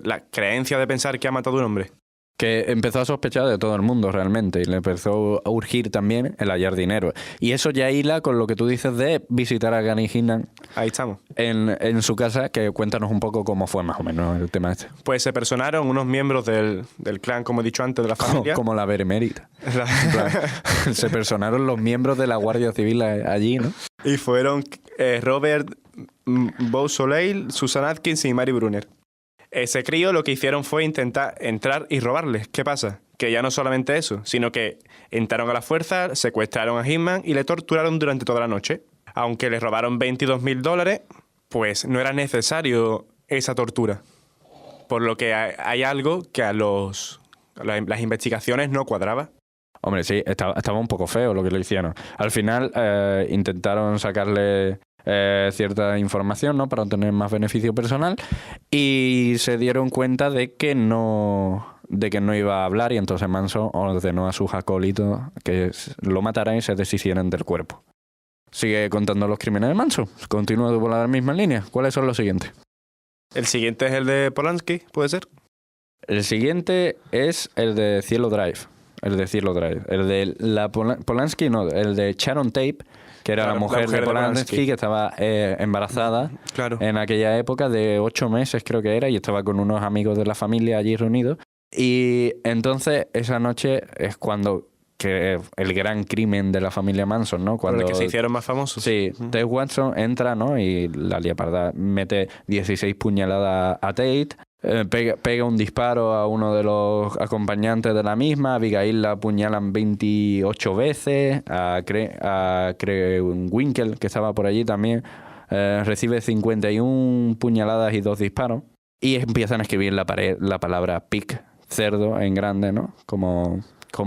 La creencia de pensar que ha matado a un hombre. Que empezó a sospechar de todo el mundo realmente y le empezó a urgir también el hallar dinero. Y eso ya hila con lo que tú dices de visitar a Gary Hinnan. Ahí estamos. En su casa, que cuéntanos un poco cómo fue más o menos el tema este. Pues se personaron unos miembros del clan, como he dicho antes, de la familia. Como la benemérita. Se personaron los miembros de la Guardia Civil allí, ¿no? Y fueron Robert Beausoleil, Susan Atkins y Mary Brunner. Ese crío lo que hicieron fue intentar entrar y robarles. ¿Qué pasa? Que ya no solamente eso, sino que entraron a la fuerza, secuestraron a Hinman y le torturaron durante toda la noche. Aunque les robaron $22.000, pues no era necesario esa tortura. Por lo que hay algo que las investigaciones no cuadraba. Hombre, sí, estaba un poco feo lo que le hicieron. Al final intentaron sacarle cierta información, ¿no? Para obtener más beneficio personal y se dieron cuenta de que no iba a hablar y entonces Manson ordenó a sus acólitos que lo mataran y se deshicieran del cuerpo. Sigue contando los crímenes de Manson. Continúa por la misma línea. ¿Cuáles son los siguientes? El siguiente es el de Polanski, ¿puede ser? El siguiente es el de Cielo Drive. El de la Polanski, no, el de Sharon Tate, que era la mujer de Polanski, que estaba embarazada en aquella época de 8 meses creo que era, y estaba con unos amigos de la familia allí reunidos. Y entonces esa noche es cuando que el gran crimen de la familia Manson, ¿no? Cuando el que se hicieron más famosos. Sí, Ted Watson entra, ¿no? Y la lía parda, mete 16 puñaladas a Tate. Pega un disparo a uno de los acompañantes de la misma. A Abigail la apuñalan 28 veces. A Winkle, que estaba por allí también, recibe 51 puñaladas y 2 disparos. Y empiezan a escribir en la pared la palabra pig, cerdo, en grande, ¿no? Como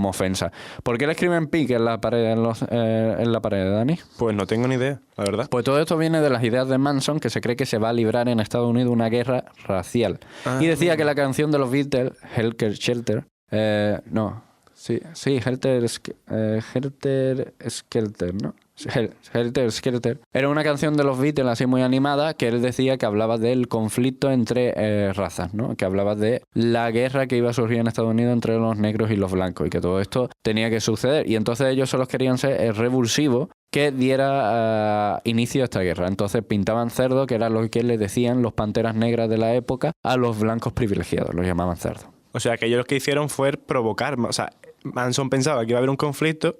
ofensa. ¿Por qué le escriben pig en la pared, en la pared, Dani? Pues no tengo ni idea, la verdad. Pues todo esto viene de las ideas de Manson, que se cree que se va a librar en Estados Unidos una guerra racial. Y decía que la canción de los Beatles, Helter Skelter, Helter Skelter, ¿no? Helter Skelter. Era una canción de los Beatles así muy animada, que él decía que hablaba del conflicto entre razas, ¿no? Que hablaba de la guerra que iba a surgir en Estados Unidos entre los negros y los blancos y que todo esto tenía que suceder. Y entonces ellos solo querían ser revulsivos que diera inicio a esta guerra. Entonces pintaban cerdo, que era lo que les decían los panteras negras de la época, a los blancos privilegiados, los llamaban cerdo. O sea, que ellos lo que hicieron fue provocar. O sea, Manson pensaba que iba a haber un conflicto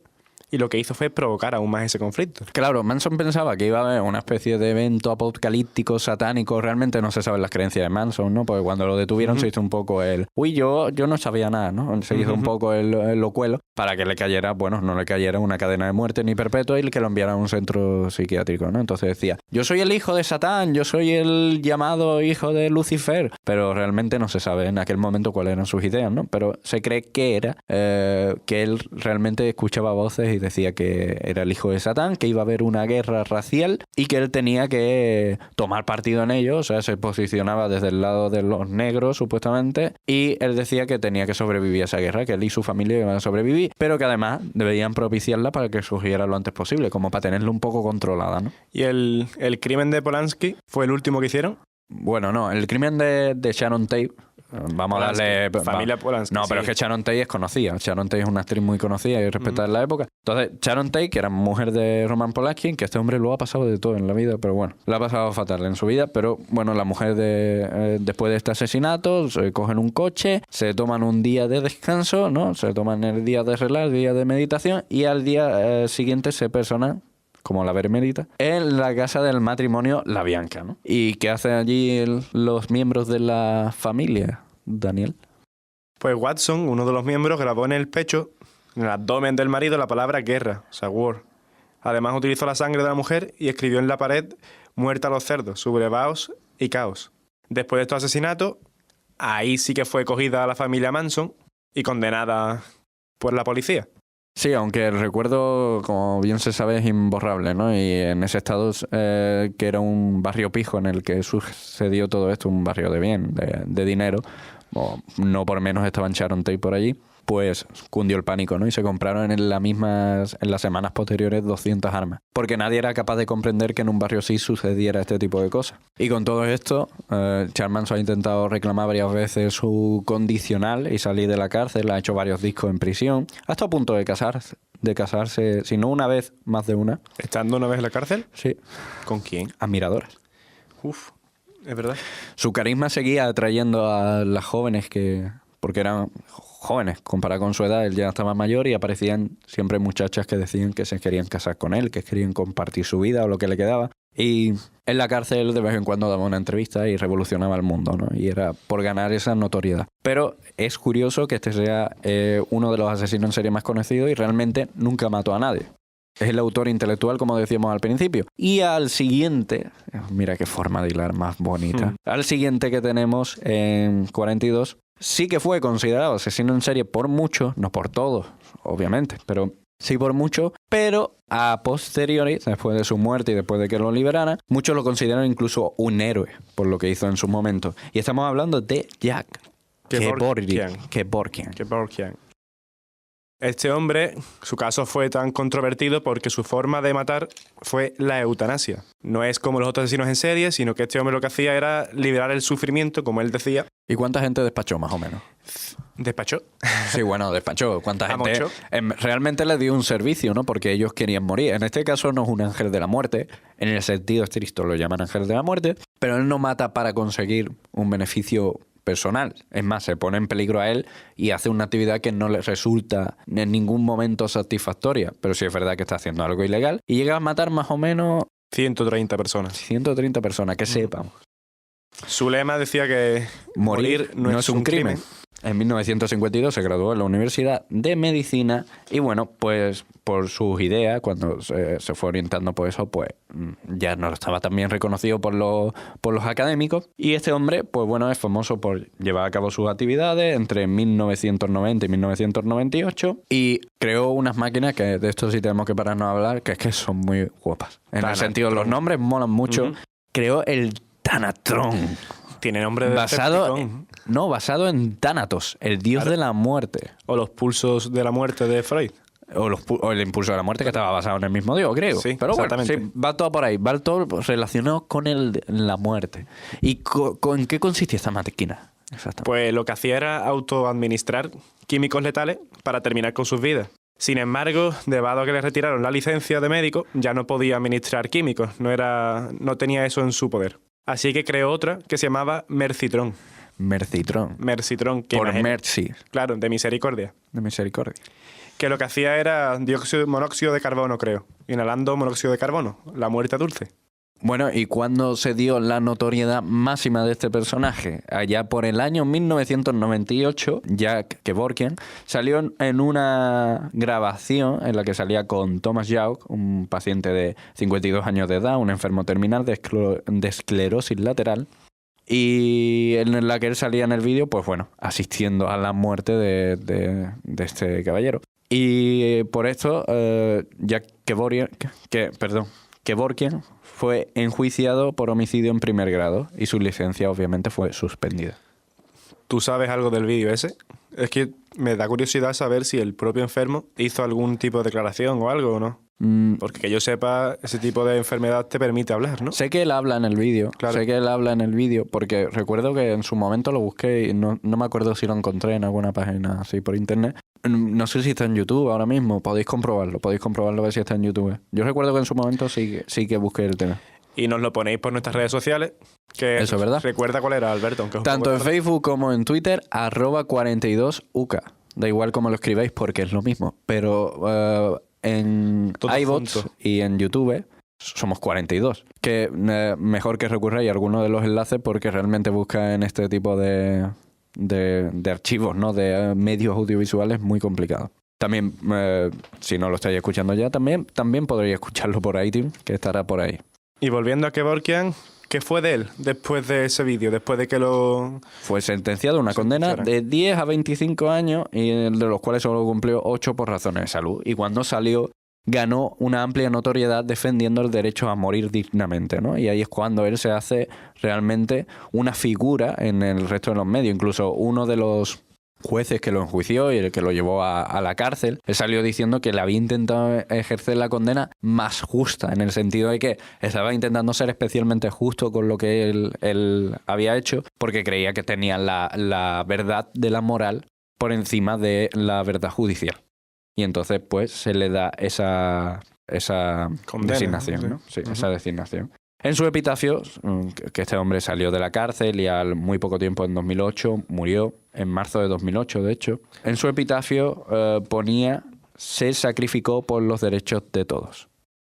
y lo que hizo fue provocar aún más ese conflicto. Claro, Manson pensaba que iba a haber una especie de evento apocalíptico, satánico. Realmente no se saben las creencias de Manson, ¿no? Porque cuando lo detuvieron se hizo un poco yo no sabía nada, ¿no? Se hizo un poco el locuelo para que le cayera, no le cayera una cadena de muerte ni perpetua y que lo enviara a un centro psiquiátrico, ¿no? Entonces decía, yo soy el hijo de Satán, yo soy el llamado hijo de Lucifer. Pero realmente no se sabe en aquel momento cuáles eran sus ideas, ¿no? Pero se cree que era que él realmente escuchaba voces y decía que era el hijo de Satán, que iba a haber una guerra racial y que él tenía que tomar partido en ello. O sea, se posicionaba desde el lado de los negros, supuestamente, y él decía que tenía que sobrevivir a esa guerra, que él y su familia iban a sobrevivir, pero que además deberían propiciarla para que surgiera lo antes posible, como para tenerlo un poco controlada, ¿no? ¿Y el crimen de Polanski fue el último que hicieron? Bueno, no, el crimen de Sharon Tate, vamos Polanski, a darle... familia Polanski. No, pero es que Sharon Tate es conocida. Sharon Tate es una actriz muy conocida y respetada en la época. Entonces, Sharon Tate, que era mujer de Roman Polanski, que este hombre lo ha pasado de todo en la vida, pero bueno, lo ha pasado fatal en su vida, pero bueno, la mujer después de este asesinato, se cogen un coche, se toman un día de descanso, ¿no? Se toman el día de relax, el día de meditación, y al día siguiente se personan como la Benemérita, en la casa del matrimonio La Bianca, ¿no? ¿Y qué hacen allí los miembros de la familia, Daniel? Pues Watson, uno de los miembros, grabó en el pecho, en el abdomen del marido, la palabra guerra, o sea, war. Además utilizó la sangre de la mujer y escribió en la pared muerta a los cerdos, sublevados y caos. Después de estos asesinatos, ahí sí que fue cogida a la familia Manson y condenada por la policía. Sí, aunque el recuerdo, como bien se sabe, es imborrable, ¿no? Y en ese estado, que era un barrio pijo en el que sucedió todo esto, un barrio de bien, de dinero, o no por menos estaban Sharon Tate por allí, pues cundió el pánico, ¿no? Y se compraron en las semanas posteriores 200 armas. Porque nadie era capaz de comprender que en un barrio así sucediera este tipo de cosas. Y con todo esto, Charles Manson ha intentado reclamar varias veces su condicional y salir de la cárcel, ha hecho varios discos en prisión, hasta a punto de casarse, si no una vez, más de una. ¿Estando una vez en la cárcel? Sí. ¿Con quién? Admiradoras. Uf, es verdad. Su carisma seguía atrayendo a las jóvenes porque eran jóvenes, comparado con su edad, él ya estaba mayor y aparecían siempre muchachas que decían que se querían casar con él, que querían compartir su vida o lo que le quedaba. Y en la cárcel de vez en cuando daba una entrevista y revolucionaba el mundo, ¿no? Y era por ganar esa notoriedad. Pero es curioso que este sea uno de los asesinos en serie más conocidos y realmente nunca mató a nadie. Es el autor intelectual, como decíamos al principio. Y al siguiente, mira qué forma de hilar más bonita. Al siguiente que tenemos en 42, sí que fue considerado asesino en serie por muchos, no por todos, obviamente, pero sí por muchos, pero a posteriori, después de su muerte y después de que lo liberaran, muchos lo consideran incluso un héroe por lo que hizo en su momento. Y estamos hablando de Jack Kevorkian. Este hombre, su caso fue tan controvertido porque su forma de matar fue la eutanasia. No es como los otros asesinos en serie, sino que este hombre lo que hacía era liberar el sufrimiento, como él decía. ¿Y cuánta gente despachó, más o menos? ¿Despachó? Sí, bueno, despachó. ¿Cuánta ¿A gente? mucho? Realmente le dio un servicio, ¿no? Porque ellos querían morir. En este caso no es un ángel de la muerte. En el sentido estricto lo llaman ángel de la muerte. Pero él no mata para conseguir un beneficio personal. Es más, se pone en peligro a él y hace una actividad que no le resulta en ningún momento satisfactoria. Pero sí es verdad que está haciendo algo ilegal. Y llega a matar más o menos 130 personas. 130 personas, que sepamos. Su lema decía que morir no es un crimen. En 1952 se graduó en la Universidad de Medicina y bueno, pues por sus ideas, cuando se fue orientando por eso, pues ya no estaba tan bien reconocido por los académicos. Y este hombre, pues bueno, es famoso por llevar a cabo sus actividades entre 1990 y 1998 y creó unas máquinas que de esto sí tenemos que pararnos a hablar, que es que son muy guapas. En el sentido, los nombres molan mucho. Creó el Thanatron. Tiene nombre de basado Decepticon. en Thanatos, el dios de la muerte. O los pulsos de la muerte de Freud. O el impulso de la muerte, que estaba basado en el mismo dios griego. Sí, pero bueno, exactamente. sí, va todo por ahí. Va todo relacionado con la muerte. ¿Y en qué consistía esta máquina? Exactamente. Pues lo que hacía era autoadministrar químicos letales para terminar con sus vidas. Sin embargo, debido a que le retiraron la licencia de médico, ya no podía administrar químicos. No tenía eso en su poder. Así que creó otra que se llamaba Mercitron. Mercitron. Mercitron. Que Por mercy. Claro, de misericordia. De misericordia. Que lo que hacía era monóxido de carbono, creo. Inhalando monóxido de carbono. La muerte dulce. Bueno, ¿y cuándo se dio la notoriedad máxima de este personaje? Allá por el año 1998, Jack Kevorkian salió en una grabación en la que salía con Thomas Yauch, un paciente de 52 años de edad, un enfermo terminal de esclerosis lateral, y en la que él salía en el vídeo, pues bueno, asistiendo a la muerte de este caballero. Y por esto, Jack Kevorkian fue enjuiciado por homicidio en primer grado y su licencia obviamente fue suspendida. ¿Tú sabes algo del vídeo ese? Es que me da curiosidad saber si el propio enfermo hizo algún tipo de declaración o algo o no. Porque que yo sepa, ese tipo de enfermedad te permite hablar, ¿no? Sé que él habla en el vídeo, porque recuerdo que en su momento lo busqué y no me acuerdo si lo encontré en alguna página así por internet. No sé si está en YouTube ahora mismo, podéis comprobarlo a ver si está en YouTube. Yo recuerdo que en su momento sí que busqué el tema. Y nos lo ponéis por nuestras redes sociales. Que eso es verdad. Recuerda cuál era, Alberto. Aunque tanto en Facebook como en Twitter, @42uca. Da igual cómo lo escribáis porque es lo mismo. Pero en Todos iVoox juntos. y en YouTube somos 42. Que mejor que recurráis a alguno de los enlaces porque realmente buscar en este tipo de archivos, ¿no? De medios audiovisuales muy complicado. También, si no lo estáis escuchando ya, también podréis escucharlo por iTunes, que estará por ahí. Y volviendo a Kevorkian, ¿qué fue de él después de ese vídeo? Después de que lo... Fue sentenciado a una condena de 10 a 25 años, y de los cuales solo cumplió 8 por razones de salud. Y cuando salió, ganó una amplia notoriedad defendiendo el derecho a morir dignamente, ¿no? Y ahí es cuando él se hace realmente una figura en el resto de los medios. Incluso uno de los jueces que lo enjuició y el que lo llevó a la cárcel, él salió diciendo que le había intentado ejercer la condena más justa, en el sentido de que estaba intentando ser especialmente justo con lo que él había hecho, porque creía que tenía la verdad de la moral por encima de la verdad judicial. Y entonces pues se le da esa Condena, designación, ¿no? Sí, esa designación. En su epitafio, que este hombre salió de la cárcel y al muy poco tiempo, en 2008, murió, en marzo de 2008 de hecho, en su epitafio ponía: se sacrificó por los derechos de todos.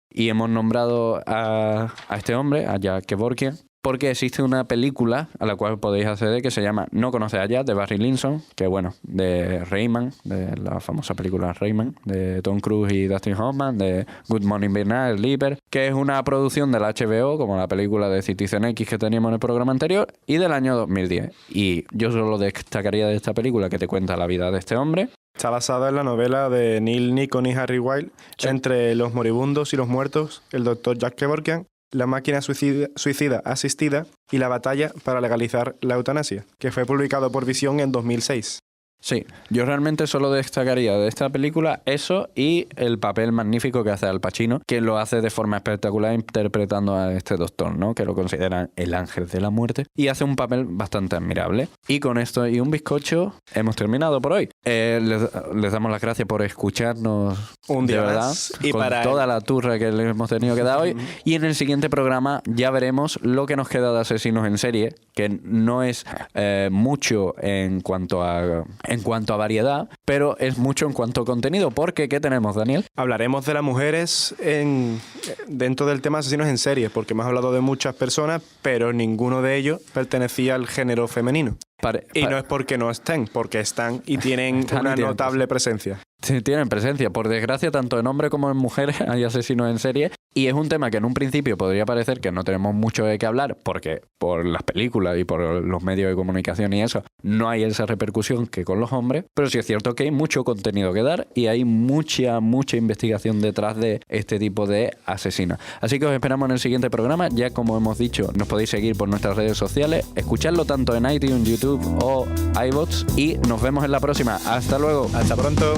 Y hemos nombrado a este hombre, a Jack Kevorkian, porque existe una película a la cual podéis acceder que se llama No conoces a Jack, de Barry Levinson, que bueno, de Rayman, de la famosa película Rayman, de Tom Cruise y Dustin Hoffman, de Good Morning Vietnam, Sleeper, que es una producción de la HBO, como la película de Citizen X que teníamos en el programa anterior, y del año 2010. Y yo solo destacaría de esta película que te cuenta la vida de este hombre. Está basada en la novela de Neil Nichol y Harry Wilde, Sí. Entre los moribundos y los muertos, el doctor Jack Kevorkian, la máquina suicida asistida y la batalla para legalizar la eutanasia, que fue publicado por Visión en 2006. Sí, yo realmente solo destacaría de esta película eso y el papel magnífico que hace Al Pacino, que lo hace de forma espectacular interpretando a este doctor, ¿no? Que lo consideran el ángel de la muerte, y hace un papel bastante admirable. Y con esto y un bizcocho hemos terminado por hoy. Les damos las gracias por escucharnos Un día de verdad, más. Y con para toda la turra que le hemos tenido que dar hoy. Y en el siguiente programa ya veremos lo que nos queda de asesinos en serie, que no es mucho en cuanto a variedad, pero es mucho en cuanto a contenido, porque ¿qué tenemos, Daniel? Hablaremos de las mujeres dentro del tema asesinos en serie, porque hemos hablado de muchas personas, pero ninguno de ellos pertenecía al género femenino. Y no es porque no estén, porque están y tienen Están y una tienen notable presencia. Sí, tienen presencia. Por desgracia, tanto en hombres como en mujeres hay asesinos en serie. Y es un tema que en un principio podría parecer que no tenemos mucho de qué hablar, porque por las películas y por los medios de comunicación y eso, no hay esa repercusión que con los hombres. Pero sí es cierto que hay mucho contenido que dar y hay mucha investigación detrás de este tipo de asesinos. Así que os esperamos en el siguiente programa. Ya como hemos dicho, nos podéis seguir por nuestras redes sociales, escucharlo tanto en iTunes, YouTube o iVoox, y nos vemos en la próxima. Hasta luego. Hasta pronto.